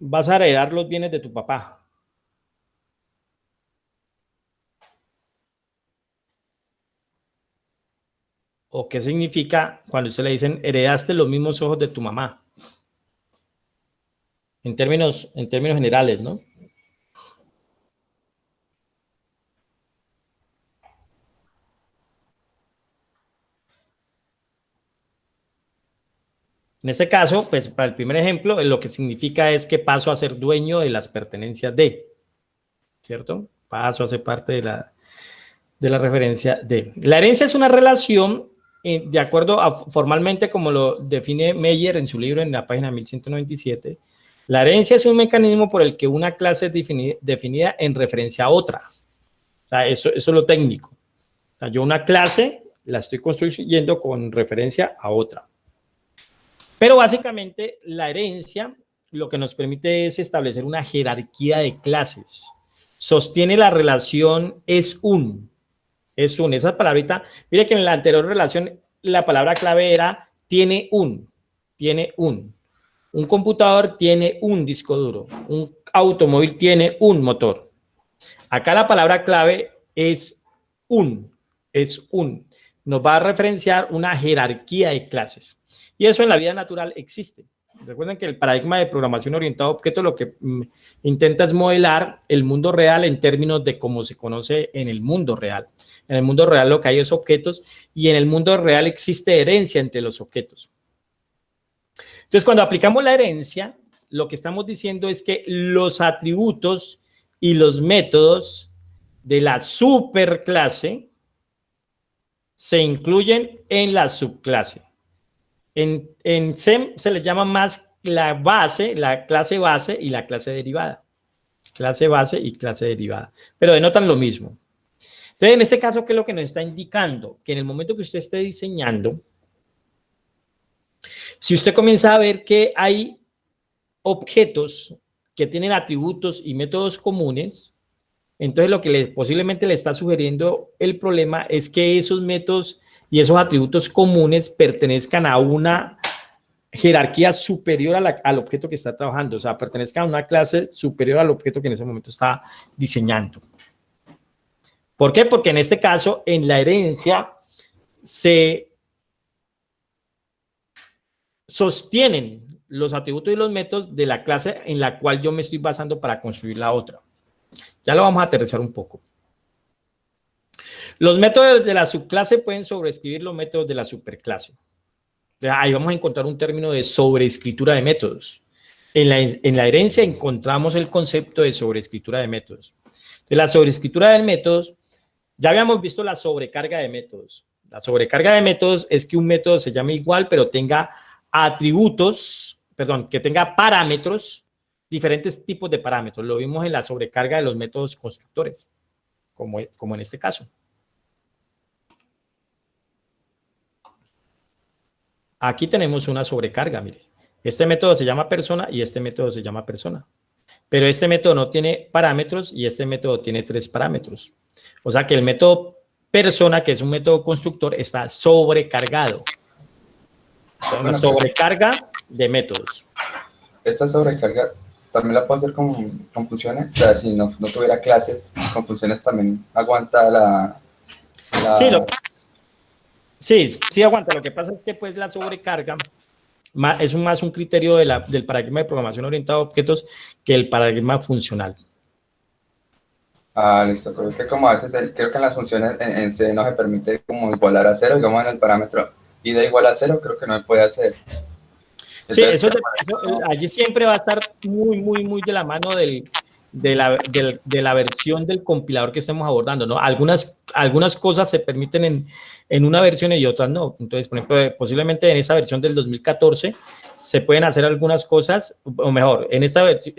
vas a heredar los bienes de tu papá? ¿O qué significa cuando usted le dicen heredaste los mismos ojos de tu mamá? En términos generales, ¿no? En este caso, pues para el primer ejemplo, lo que significa es que paso a ser dueño de las pertenencias de, ¿cierto? Paso a ser parte de la referencia de. La herencia es una relación, de acuerdo a formalmente como lo define Meyer en su libro en la página 1197, la herencia es un mecanismo por el que una clase es definida en referencia a otra. O sea, eso es lo técnico. O sea, yo una clase la estoy construyendo con referencia a otra. Pero básicamente la herencia lo que nos permite es establecer una jerarquía de clases. Sostiene la relación es un. Esa palabrita, mire que en la anterior relación la palabra clave era tiene un. Un computador tiene un disco duro. Un automóvil tiene un motor. Acá la palabra clave es un. Nos va a referenciar una jerarquía de clases. Y eso en la vida natural existe. Recuerden que el paradigma de programación orientada a objetos lo que intenta es modelar el mundo real en términos de cómo se conoce en el mundo real. En el mundo real lo que hay es objetos y en el mundo real existe herencia entre los objetos. Entonces, cuando aplicamos la herencia, lo que estamos diciendo es que los atributos y los métodos de la superclase se incluyen en la subclase. En SEM se le llama más la base, la clase base y la clase derivada. Clase base y clase derivada. Pero denotan lo mismo. Entonces, en este caso, ¿qué es lo que nos está indicando? Que en el momento que usted esté diseñando, si usted comienza a ver que hay objetos que tienen atributos y métodos comunes, entonces lo que posiblemente le está sugiriendo el problema es que esos métodos y esos atributos comunes pertenezcan a una jerarquía superior al objeto que está trabajando, o sea, pertenezcan a una clase superior al objeto que en ese momento está diseñando. ¿Por qué? Porque en este caso, en la herencia, se sostienen los atributos y los métodos de la clase en la cual yo me estoy basando para construir la otra. Ya lo vamos a aterrizar un poco. Los métodos de la subclase pueden sobreescribir los métodos de la superclase. Ahí vamos a encontrar un término de sobreescritura de métodos. En la herencia encontramos el concepto de sobreescritura de métodos. De la sobreescritura de métodos, ya habíamos visto la sobrecarga de métodos. La sobrecarga de métodos es que un método se llame igual, pero tenga atributos, que tenga parámetros, diferentes tipos de parámetros. Lo vimos en la sobrecarga de los métodos constructores, como en este caso. Aquí tenemos una sobrecarga, mire. Este método se llama persona y este método se llama persona. Pero este método no tiene parámetros y este método tiene 3 parámetros. O sea que el método persona, que es un método constructor, está sobrecargado. O sea, una sobrecarga de métodos. Esa sobrecarga también la puedo hacer con funciones, o sea, si no tuviera clases, con funciones también aguanta la Sí, sí aguanta. Lo que pasa es que pues la sobrecarga es más un criterio del paradigma de programación orientada a objetos que el paradigma funcional. Ah, listo, pero es que como a veces creo que en las funciones en C no se permite como igualar a cero, digamos en el parámetro id igual a cero, creo que no se puede hacer. Sí, Entonces, allí siempre va a estar muy de la mano de la versión del compilador que estemos abordando, ¿no? Algunas cosas se permiten en una versión y otras no. Entonces, por ejemplo, posiblemente en esa versión del 2014 se pueden hacer algunas cosas, o mejor, en esta versión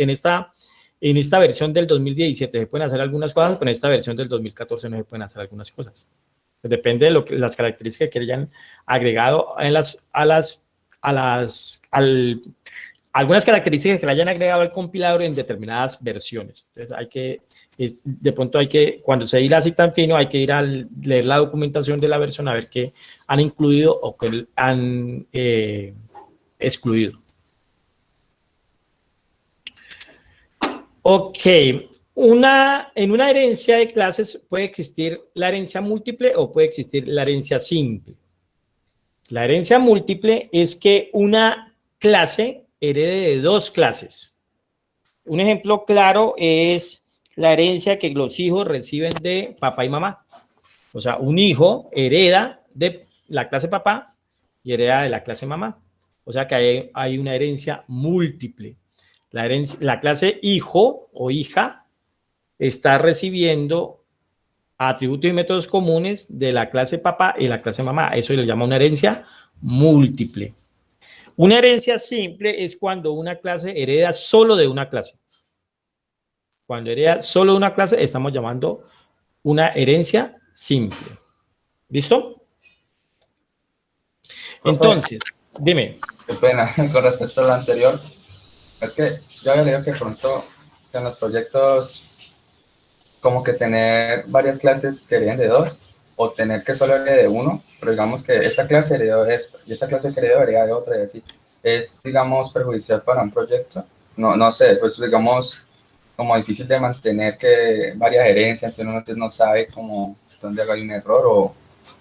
del 2017 se pueden hacer algunas cosas, pero en esta versión del 2014 no se pueden hacer algunas cosas. Depende de las características que hayan agregado algunas características que le hayan agregado al compilador en determinadas versiones. Entonces de pronto cuando se irá así tan fino, hay que ir a leer la documentación de la versión a ver qué han incluido o qué han excluido. Ok, en una herencia de clases puede existir la herencia múltiple o puede existir la herencia simple. La herencia múltiple es que una clase herede de dos clases. Un ejemplo claro es la herencia que los hijos reciben de papá y mamá. O sea, un hijo hereda de la clase papá y hereda de la clase mamá. O sea que hay una herencia múltiple. La clase hijo o hija está recibiendo atributos y métodos comunes de la clase papá y la clase mamá. Eso se le llama una herencia múltiple. Una herencia simple es cuando una clase hereda solo de una clase. Cuando hereda solo de una clase, estamos llamando una herencia simple. ¿Listo? Entonces, dime. qué pena, con respecto a lo anterior, es que yo había leído que pronto en los proyectos como que tener varias clases que hereden de dos o tener que solo herede de uno, pero digamos que esta clase heredó de esta y esta clase que heredó hereda de otra y así. Es, digamos, perjudicial para un proyecto. No sé, pues digamos, como difícil de mantener que varias herencias, entonces uno no sabe cómo, dónde hay un error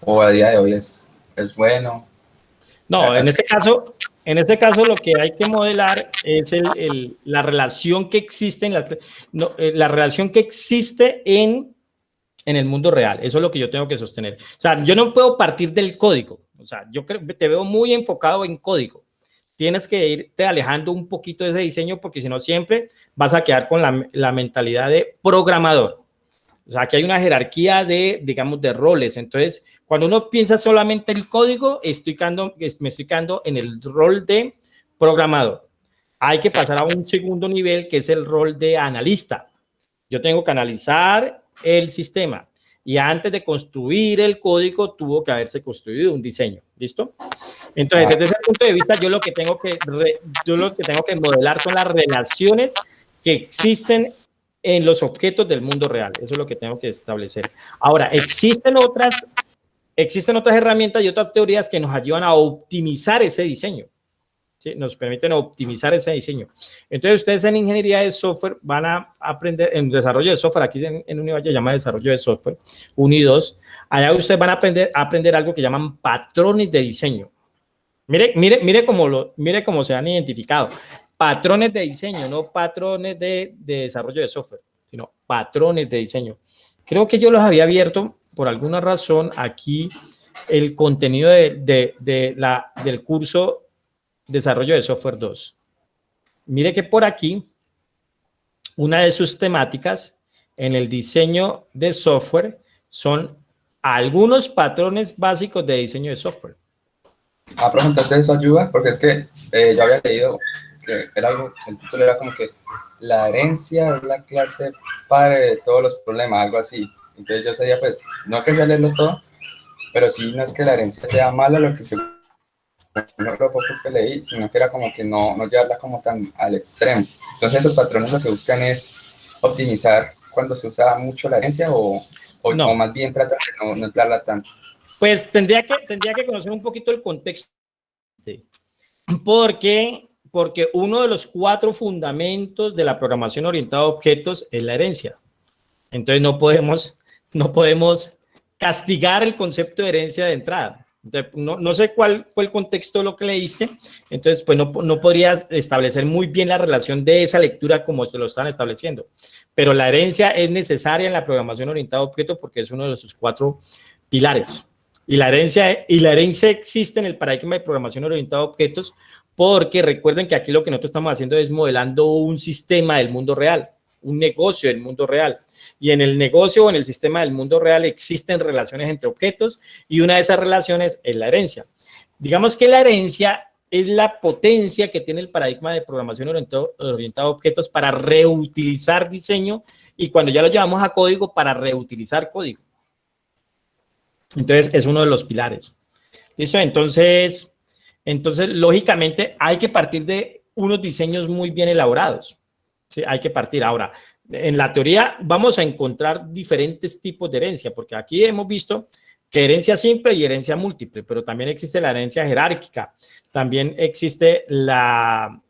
o a día de hoy es bueno. No, en este caso lo que hay que modelar es la relación que existe la relación que existe en el mundo real. Eso es lo que yo tengo que sostener. O sea, yo no puedo partir del código. O sea, yo te veo muy enfocado en código. Tienes que irte alejando un poquito de ese diseño porque si no siempre vas a quedar con la mentalidad de programador. O sea, aquí hay una jerarquía digamos, de roles. Entonces, cuando uno piensa solamente en el código, me estoy quedando en el rol de programador. Hay que pasar a un segundo nivel, que es el rol de analista. Yo tengo que analizar el sistema. Y antes de construir el código, tuvo que haberse construido un diseño. ¿Listo? Entonces, desde ese punto de vista, yo lo que tengo que modelar son las relaciones que existen en los objetos del mundo real. Eso es lo que tengo que establecer. Ahora, existen otras herramientas y otras teorías que nos ayudan a optimizar ese diseño. ¿Sí? Nos permiten optimizar ese diseño. Entonces, ustedes en ingeniería de software van a aprender, en desarrollo de software, aquí en Univalle se llama desarrollo de software, 1 y 2, allá ustedes van a aprender algo que llaman patrones de diseño. Mire cómo se han identificado. Patrones de diseño, no patrones de desarrollo de software, sino patrones de diseño. Creo que yo los había abierto por alguna razón aquí el contenido del curso Desarrollo de Software 2. Mire que por aquí, una de sus temáticas en el diseño de software son algunos patrones básicos de diseño de software. Pero entonces eso ayuda, porque es que yo había leído que era algo, el título era como que la herencia es la clase padre de todos los problemas, algo así. Entonces yo sabía, pues, no quería leerlo todo, pero sí no es que la herencia sea mala, lo que no lo poco que leí, sino que era como que no llevarla como tan al extremo. Entonces esos patrones lo que buscan es optimizar cuando se usa mucho la herencia o más bien tratar de no emplearla tanto. Pues tendría que conocer un poquito el contexto, porque porque uno de los 4 fundamentos de la programación orientada a objetos es la herencia. Entonces no podemos castigar el concepto de herencia de entrada. Entonces, no sé cuál fue el contexto de lo que leíste, entonces pues no podrías establecer muy bien la relación de esa lectura como se lo están estableciendo. Pero la herencia es necesaria en la programación orientada a objetos porque es uno de sus 4 pilares. Y la herencia existe en el paradigma de programación orientada a objetos porque recuerden que aquí lo que nosotros estamos haciendo es modelando un sistema del mundo real, un negocio del mundo real. Y en el negocio o en el sistema del mundo real existen relaciones entre objetos y una de esas relaciones es la herencia. Digamos que la herencia es la potencia que tiene el paradigma de programación orientada a objetos para reutilizar diseño y cuando ya lo llevamos a código para reutilizar código. Entonces, es uno de los pilares. ¿Listo? Entonces, lógicamente, hay que partir de unos diseños muy bien elaborados. Sí, hay que partir. Ahora, en la teoría vamos a encontrar diferentes tipos de herencia, porque aquí hemos visto que herencia simple y herencia múltiple, pero también existe la herencia jerárquica. También existe la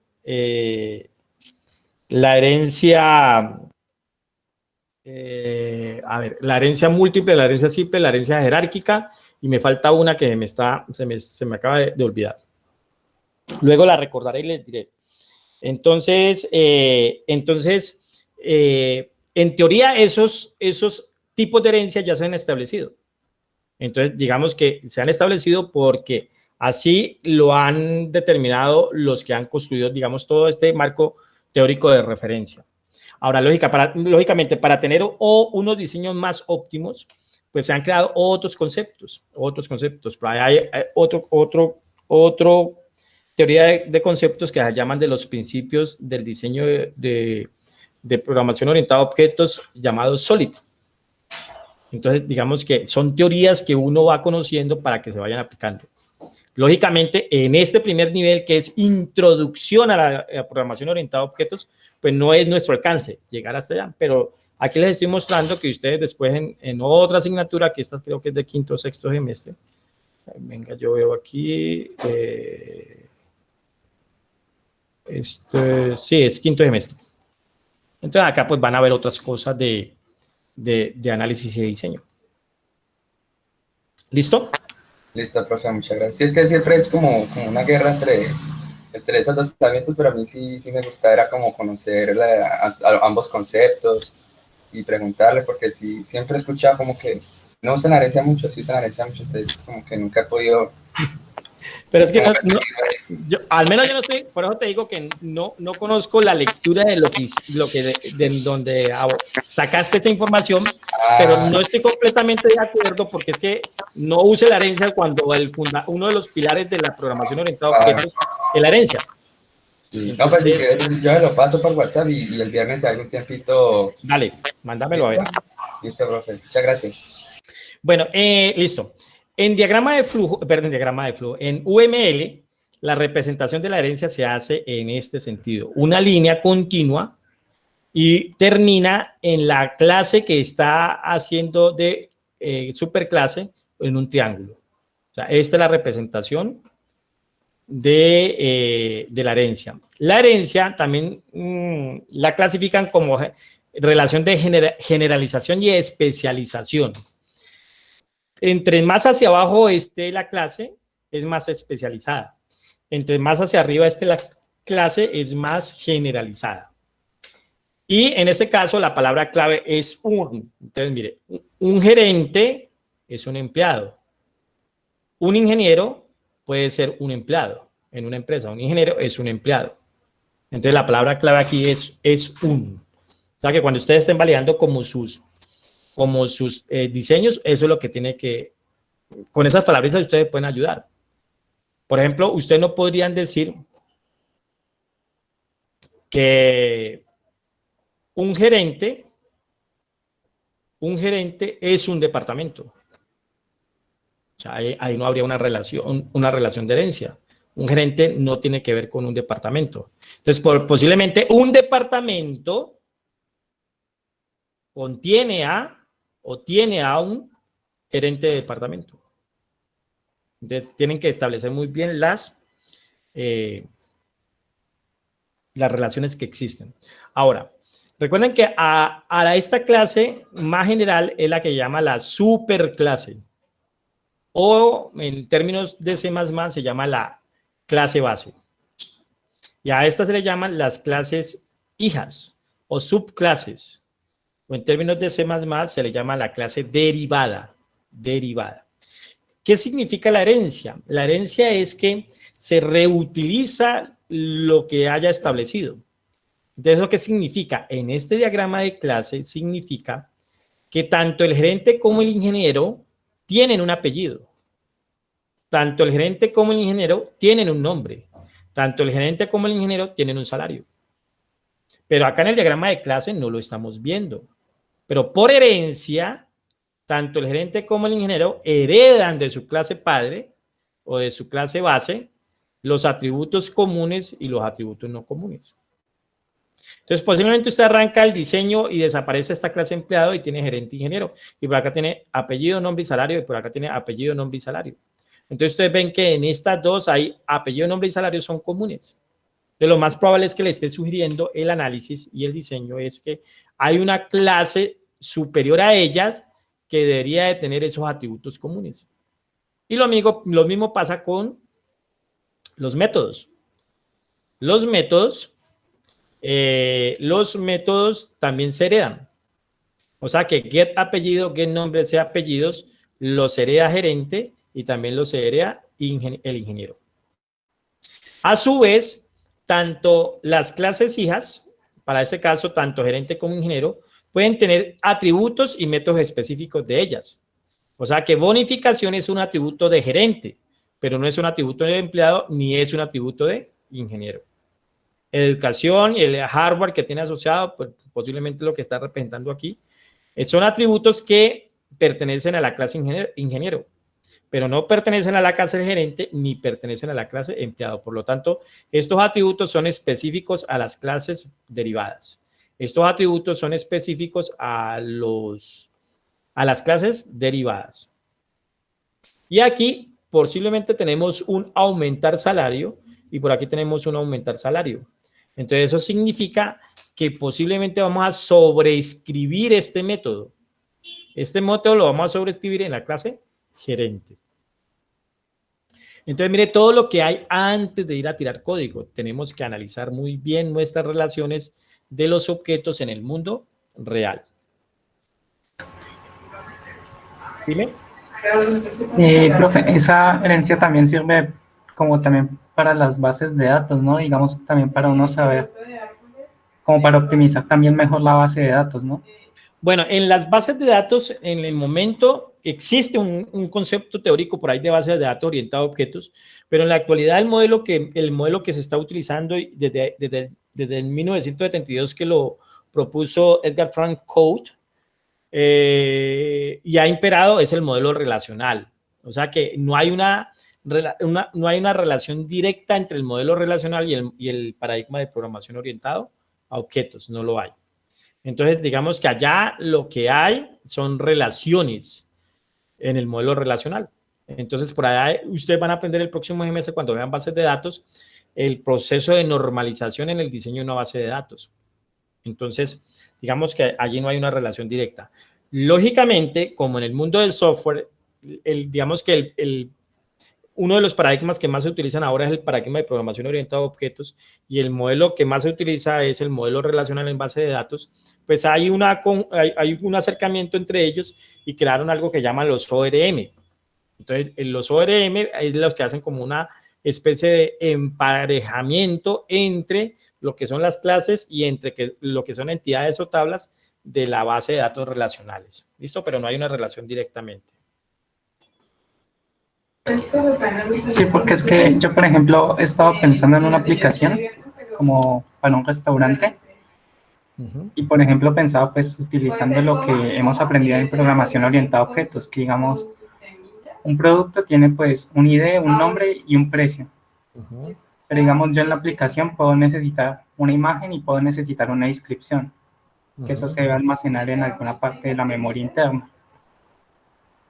herencia... la herencia múltiple, la herencia simple, la herencia jerárquica y me falta una que se me acaba de olvidar. Luego la recordaré y les diré. Entonces, en teoría esos tipos de herencia ya se han establecido. Entonces, digamos que se han establecido porque así lo han determinado los que han construido, digamos, todo este marco teórico de referencia. Ahora, lógicamente, para tener unos diseños más óptimos, pues se han creado otros conceptos. Pero hay otro teoría de conceptos que se llaman de los principios del diseño de programación orientada a objetos llamados SOLID. Entonces, digamos que son teorías que uno va conociendo para que se vayan aplicando. Lógicamente, en este primer nivel, que es introducción a la programación orientada a objetos, pues no es nuestro alcance llegar hasta allá, pero aquí les estoy mostrando que ustedes después en otra asignatura, que esta creo que es de 5º o 6º semestre, venga, yo veo aquí, sí, es 5º semestre. Entonces acá pues van a ver otras cosas de análisis y de diseño. ¿Listo? Listo, profe, muchas gracias. Sí, es que siempre es como una guerra entre esos 2 pensamientos, pero a mí sí me gusta, era como conocer ambos conceptos y preguntarle, porque sí, siempre he escuchado como que no usan herencia mucho, sí usan herencia mucho, entonces como que nunca he podido... Pero es que al menos yo no estoy, por eso te digo que no conozco la lectura de donde sacaste esa información, pero no estoy completamente de acuerdo porque es que no use la herencia cuando uno de los pilares de la programación orientada a objetos es la herencia. Sí. No, pues yo lo paso por WhatsApp y el viernes hay un tiempito... Dale, mándamelo a ver. Listo, profe, muchas gracias. Bueno, listo. En en UML, la representación de la herencia se hace en este sentido. Una línea continua y termina en la clase que está haciendo de superclase en un triángulo. O sea, esta es la representación de la herencia. La herencia también la clasifican como relación de generalización y especialización. Entre más hacia abajo esté la clase, es más especializada. Entre más hacia arriba esté la clase, es más generalizada. Y en este caso, la palabra clave es un. Entonces, mire, un gerente es un empleado. Un ingeniero puede ser un empleado en una empresa. Un ingeniero es un empleado. Entonces, la palabra clave aquí es un. O sea, que cuando ustedes estén validando como sus diseños, eso es lo que tiene que, con esas palabras ustedes pueden ayudar. Por ejemplo, ustedes no podrían decir que un gerente es un departamento. O sea, ahí no habría una relación de herencia. Un gerente no tiene que ver con un departamento. Entonces, posiblemente un departamento tiene a un gerente de departamento. Entonces, tienen que establecer muy bien las relaciones que existen. Ahora, recuerden que a esta clase más general es la que llama la superclase, o en términos de C++ se llama la clase base. Y a esta se le llaman las clases hijas o subclases, o en términos de C++ se le llama la clase derivada. ¿Qué significa la herencia? La herencia es que se reutiliza lo que haya establecido. Entonces, ¿lo que significa? En este diagrama de clase significa que tanto el gerente como el ingeniero tienen un apellido. Tanto el gerente como el ingeniero tienen un nombre. Tanto el gerente como el ingeniero tienen un salario. Pero acá en el diagrama de clase no lo estamos viendo. Pero por herencia, tanto el gerente como el ingeniero heredan de su clase padre o de su clase base los atributos comunes y los atributos no comunes. Entonces, posiblemente usted arranca el diseño y desaparece esta clase empleado y tiene gerente ingeniero. Y por acá tiene apellido, nombre y salario, y por acá tiene apellido, nombre y salario. Entonces, ustedes ven que en estas dos hay apellido, nombre y salario son comunes. De lo más probable es que le esté sugiriendo el análisis y el diseño es que hay una clase superior a ellas que debería de tener esos atributos comunes. Y lo mismo pasa con los métodos. Los métodos también se heredan. O sea que get apellido, get nombre, sea apellidos, los hereda gerente y también los hereda el ingeniero. A su vez, tanto las clases hijas, para ese caso, tanto gerente como ingeniero, pueden tener atributos y métodos específicos de ellas. O sea que bonificación es un atributo de gerente, pero no es un atributo de empleado ni es un atributo de ingeniero. Educación y el hardware que tiene asociado, pues, posiblemente lo que está representando aquí, son atributos que pertenecen a la clase ingeniero, pero no pertenecen a la clase gerente ni pertenecen a la clase empleado. Por lo tanto, estos atributos son específicos a las clases derivadas. Estos atributos son específicos a las clases derivadas. Y aquí posiblemente tenemos un aumentar salario y por aquí tenemos un aumentar salario. Entonces eso significa que posiblemente vamos a sobreescribir este método. Este método lo vamos a sobreescribir en la clase gerente. Entonces mire todo lo que hay antes de ir a tirar código. Tenemos que analizar muy bien nuestras relaciones de los objetos en el mundo real. Dime. Profe, esa herencia también sirve como también para las bases de datos, ¿no? Digamos también para uno saber, como para optimizar también mejor la base de datos, ¿no? Bueno, en las bases de datos, en el momento existe un concepto teórico por ahí de bases de datos orientado a objetos, pero en la actualidad el modelo que se está utilizando desde el 1972 que lo propuso Edgar Frank Cote y ha imperado es el modelo relacional. O sea que no hay una relación directa entre el modelo relacional y el paradigma de programación orientado a objetos, no lo hay. Entonces, digamos que allá lo que hay son relaciones en el modelo relacional. Entonces, por allá ustedes van a aprender el próximo semestre cuando vean bases de datos, el proceso de normalización en el diseño de una base de datos. Entonces, digamos que allí no hay una relación directa. Lógicamente, como en el mundo del software, digamos que uno de los paradigmas que más se utilizan ahora es el paradigma de programación orientada a objetos y el modelo que más se utiliza es el modelo relacional en base de datos, pues hay un acercamiento entre ellos y crearon algo que llaman los ORM. Entonces, los ORM es los que hacen como una especie de emparejamiento entre lo que son las clases y entre lo que son entidades o tablas de la base de datos relacionales. ¿Listo? Pero no hay una relación directamente. Sí, porque es que yo, por ejemplo, he estado pensando en una aplicación como para un restaurante y, por ejemplo, pensaba pues utilizando lo que hemos aprendido en programación orientada a objetos, que digamos, un producto tiene pues un ID, un nombre y un precio. Pero digamos, yo en la aplicación puedo necesitar una imagen y puedo necesitar una descripción, que eso se debe almacenar en alguna parte de la memoria interna.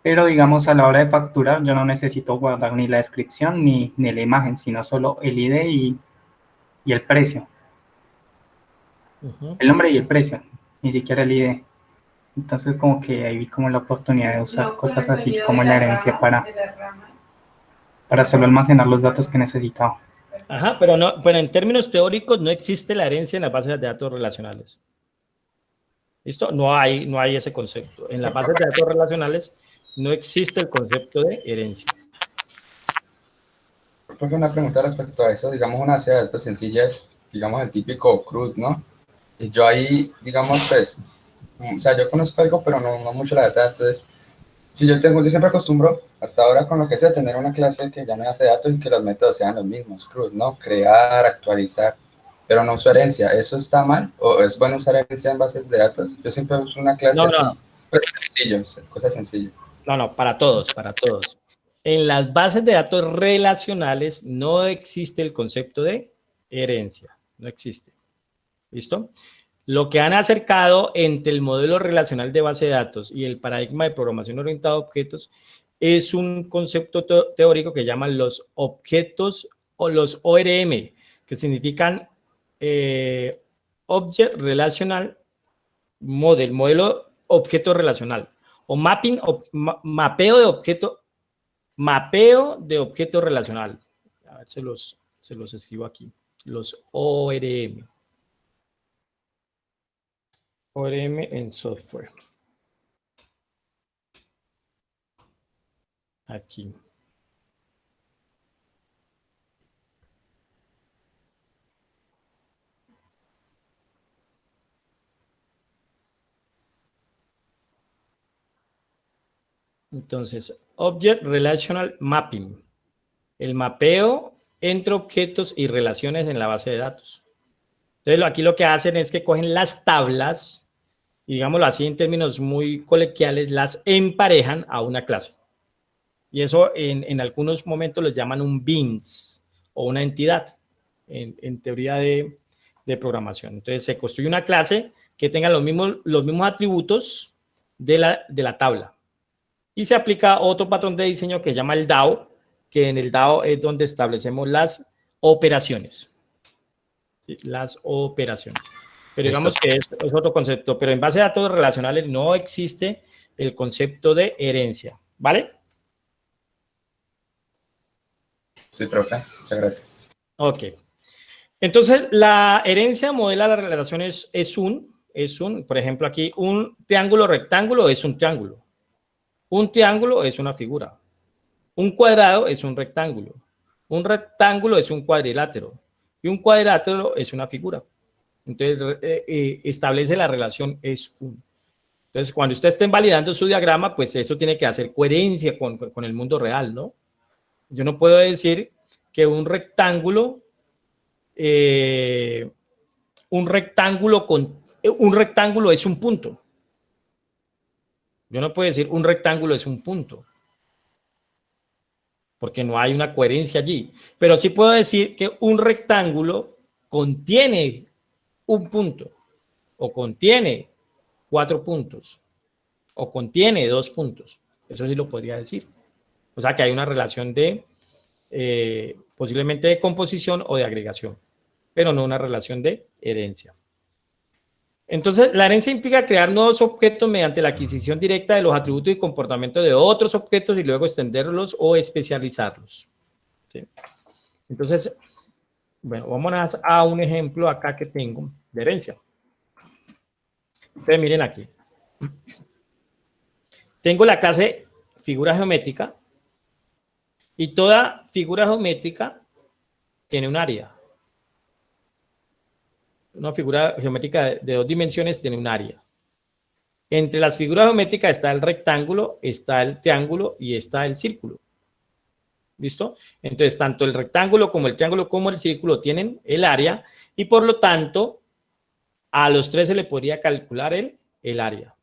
Pero digamos, a la hora de facturar, yo no necesito guardar ni la descripción ni la imagen, sino solo el ID y el precio. el nombre y el precio, ni siquiera el ID. Entonces como que ahí vi como la oportunidad de usar cosas así como la herencia para solo almacenar los datos que necesitaba. Ajá, pero, no, pero en términos teóricos no existe la herencia en las bases de datos relacionales. ¿Listo? No hay ese concepto. En las bases de datos relacionales no existe el concepto de herencia. Porque una pregunta respecto a eso, digamos, una base de datos sencilla es, digamos, el típico CRUD, ¿no? Y yo ahí, digamos, pues, o sea, yo conozco algo, pero no mucho la data, entonces, si yo siempre acostumbro, hasta ahora con lo que sea, tener una clase que llame base de datos y que los métodos sean los mismos, CRUD, ¿no? Crear, actualizar, pero no uso herencia. ¿Eso está mal? ¿O es bueno usar herencia en bases de datos? Yo siempre uso una clase así, pues, sencillo, cosas sencillas. No, para todos, para todos. En las bases de datos relacionales no existe el concepto de herencia, no existe. ¿Listo? Lo que han acercado entre el modelo relacional de base de datos y el paradigma de programación orientada a objetos es un concepto teórico que llaman los objetos o los ORM, que significan Object Relational Model, modelo objeto relacional, o mapping, mapeo de objeto relacional. A ver, se los escribo aquí. Los ORM. ORM en software. Aquí. Entonces, Object Relational Mapping. El mapeo entre objetos y relaciones en la base de datos. Entonces, aquí lo que hacen es que cogen las tablas, y digámoslo así en términos muy coloquiales, las emparejan a una clase. Y eso en algunos momentos les llaman un beans o una entidad en teoría de programación. Entonces, se construye una clase que tenga los mismos atributos de la tabla. Y se aplica otro patrón de diseño que se llama el DAO, que en el DAO es donde establecemos las operaciones. ¿Sí? Las operaciones. Pero digamos que es otro concepto. Pero en base a datos relacionales no existe el concepto de herencia. ¿Vale? Sí, profe. Muchas gracias. Ok. Entonces, la herencia modela las relaciones por ejemplo, aquí, un triángulo rectángulo es un triángulo. Un triángulo es una figura. Un cuadrado es un rectángulo. Un rectángulo es un cuadrilátero. Y un cuadrilátero es una figura. Entonces, establece la relación es uno. Entonces, cuando usted esté validando su diagrama, pues eso tiene que hacer coherencia con el mundo real, ¿no? Yo no puedo decir que un rectángulo es un punto. Yo no puedo decir un rectángulo es un punto, porque no hay una coherencia allí. Pero sí puedo decir que un rectángulo contiene un punto, o contiene 4 puntos, o contiene 2 puntos. Eso sí lo podría decir. O sea que hay una relación de posiblemente de composición o de agregación, pero no una relación de herencia. Entonces, la herencia implica crear nuevos objetos mediante la adquisición directa de los atributos y comportamientos de otros objetos y luego extenderlos o especializarlos. ¿Sí? Entonces, bueno, vamos a un ejemplo acá que tengo de herencia. Ustedes miren aquí. Tengo la clase figura geométrica y toda figura geométrica tiene un área. Una figura geométrica de 2 dimensiones tiene un área. Entre las figuras geométricas está el rectángulo, está el triángulo y está el círculo. ¿Listo? Entonces, tanto el rectángulo como el triángulo como el círculo tienen el área y por lo tanto, a los 3 se le podría calcular el área.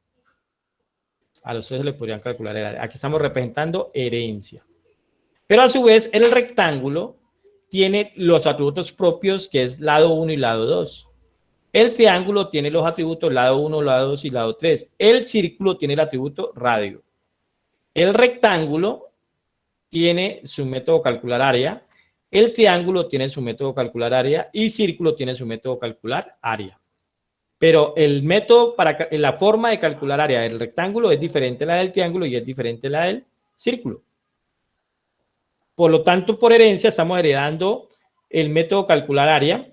A los 3 se le podrían calcular el área. Aquí estamos representando herencia. Pero a su vez, el rectángulo tiene los atributos propios que es lado 1 y lado 2. El triángulo tiene los atributos lado 1, lado 2 y lado 3. El círculo tiene el atributo radio. El rectángulo tiene su método calcular área. El triángulo tiene su método calcular área y círculo tiene su método calcular área. Pero el método la forma de calcular área del rectángulo es diferente a la del triángulo y es diferente a la del círculo. Por lo tanto, por herencia estamos heredando el método calcular área,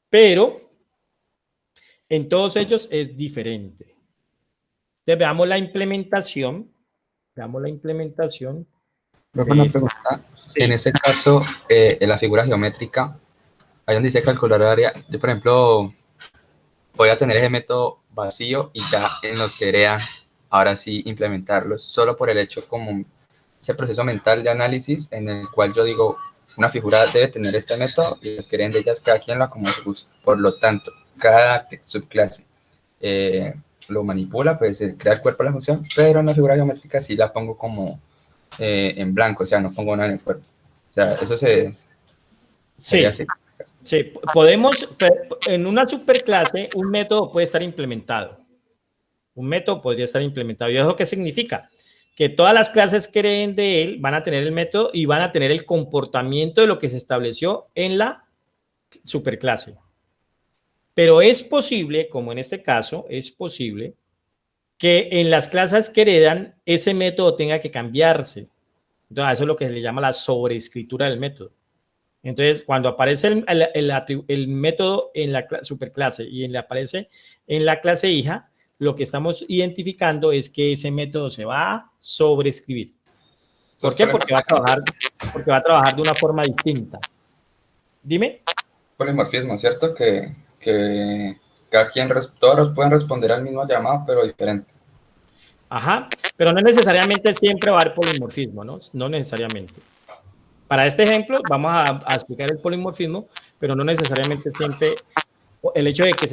pero en todos ellos es diferente. Entonces veamos la implementación. Veamos la implementación. Una pregunta. Sí. En ese caso, en la figura geométrica, ahí donde dice calcular área, yo por ejemplo voy a tener ese método vacío y ya en los que heredan, ahora sí implementarlos, solo por el hecho como ese proceso mental de análisis en el cual yo digo, una figura debe tener este método y los que hereden de ellas cada quien lo acomoda a su gusto. Por lo tanto, cada subclase lo manipula, pues crea el cuerpo de la función, pero en la figura geométrica sí la pongo como en blanco, o sea, no pongo nada en el cuerpo. O sea, eso sería así. Sí, podemos, en una superclase, un método puede estar implementado. Un método podría estar implementado. ¿Y eso qué significa? Que todas las clases que hereden de él van a tener el método y van a tener el comportamiento de lo que se estableció en la superclase. Pero es posible, como en este caso, es posible que en las clases que heredan ese método tenga que cambiarse. Entonces, eso es lo que se le llama la sobreescritura del método. Entonces, cuando aparece el método en la superclase y le aparece en la clase hija, lo que estamos identificando es que ese método se va a sobreescribir. ¿Por qué? Porque va a trabajar de una forma distinta. Dime. Polimorfismo, ¿cierto? Que cada quien, todos pueden responder al mismo llamado, pero diferente. Ajá, pero no necesariamente siempre va a haber polimorfismo, ¿no? No necesariamente. Para este ejemplo vamos a explicar el polimorfismo, pero no necesariamente siempre el hecho de que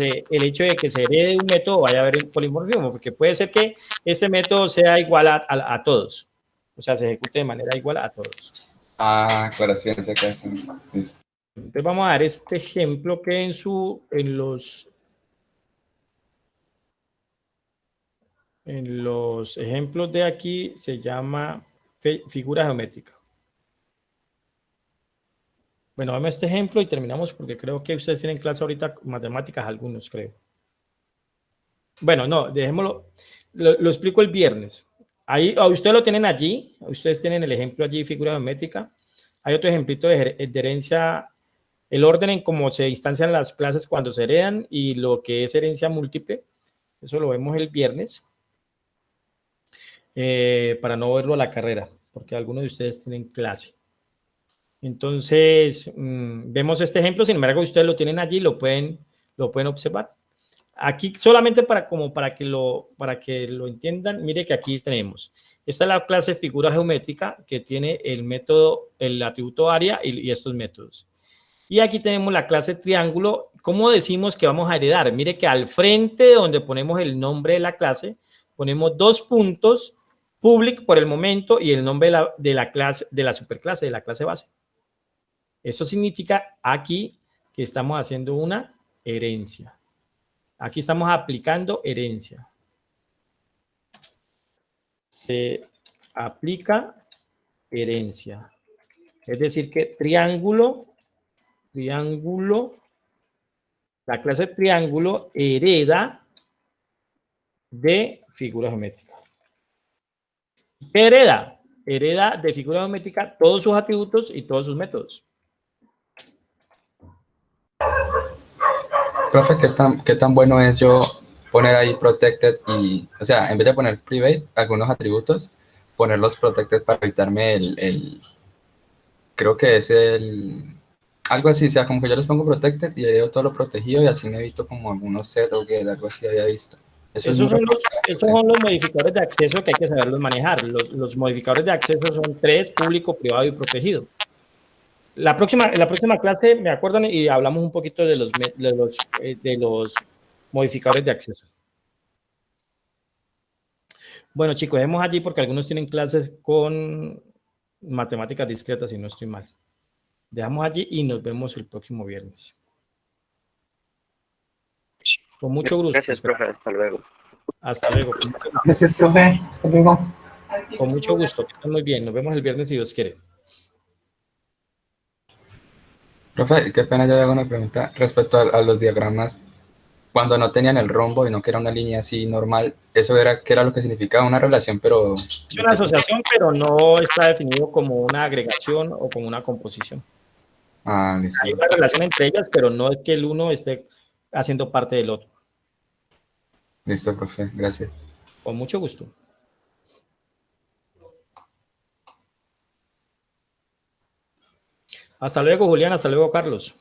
se herede un método vaya a haber el polimorfismo, porque puede ser que este método sea igual a todos, o sea, se ejecute de manera igual a todos. Ah, claro, sí, en ese caso. Listo. Entonces vamos a dar este ejemplo que en los ejemplos de aquí se llama figura geométrica. Bueno, vemos este ejemplo y terminamos porque creo que ustedes tienen clase ahorita matemáticas, algunos creo. Bueno, no, dejémoslo, lo explico el viernes. Ahí, ustedes lo tienen allí, ustedes tienen el ejemplo allí, figura geométrica. Hay otro ejemplito de herencia, el orden en cómo se instancian las clases cuando se heredan y lo que es herencia múltiple. Eso lo vemos el viernes. Para no verlo a la carrera, porque algunos de ustedes tienen clase. Entonces, vemos este ejemplo, sin embargo, ustedes lo tienen allí, lo pueden observar. Aquí solamente para que lo entiendan, mire que aquí tenemos. Esta es la clase figura geométrica que tiene el método, el atributo área y estos métodos. Y aquí tenemos la clase triángulo. ¿Cómo decimos que vamos a heredar? Mire que al frente donde ponemos el nombre de la clase, ponemos 2 puntos, public por el momento y el nombre de la clase, de la superclase, de la clase base. Eso significa aquí que estamos haciendo una herencia. Aquí estamos aplicando herencia. Se aplica herencia. Es decir que triángulo, la clase triángulo hereda de figura geométrica. ¿Qué hereda? Hereda de figura geométrica todos sus atributos y todos sus métodos. Profe, ¿qué tan bueno es yo poner ahí protected y, o sea, en vez de poner private, algunos atributos, ponerlos protected para evitarme creo que es algo así, o sea, como que yo los pongo protected y heredo todo lo protegido y así me evito como algunos set o que algo así había visto. Esos son los modificadores de acceso que hay que saberlos manejar. Los modificadores de acceso son 3, público, privado y protegido. En la próxima clase me acuerdan y hablamos un poquito de los modificadores de acceso. Bueno, chicos, dejemos allí porque algunos tienen clases con matemáticas discretas, si no estoy mal. Dejamos allí y nos vemos el próximo viernes. Con mucho gusto. Gracias, profe. Hasta luego. Hasta luego. Gracias, profe. Hasta luego. Con mucho gusto. Que estén muy bien. Nos vemos el viernes si Dios quiere. Profe, qué pena, yo hago una pregunta respecto a los diagramas. cuando no tenían el rombo y no que era una línea así normal, eso era, ¿qué era lo que significaba? Una relación, pero... Es una asociación, pero no está definido como una agregación o como una composición. Ah, listo. Hay una relación entre ellas, pero no es que el uno esté haciendo parte del otro. Listo, profe, gracias. Con mucho gusto. Hasta luego, Julián. Hasta luego, Carlos.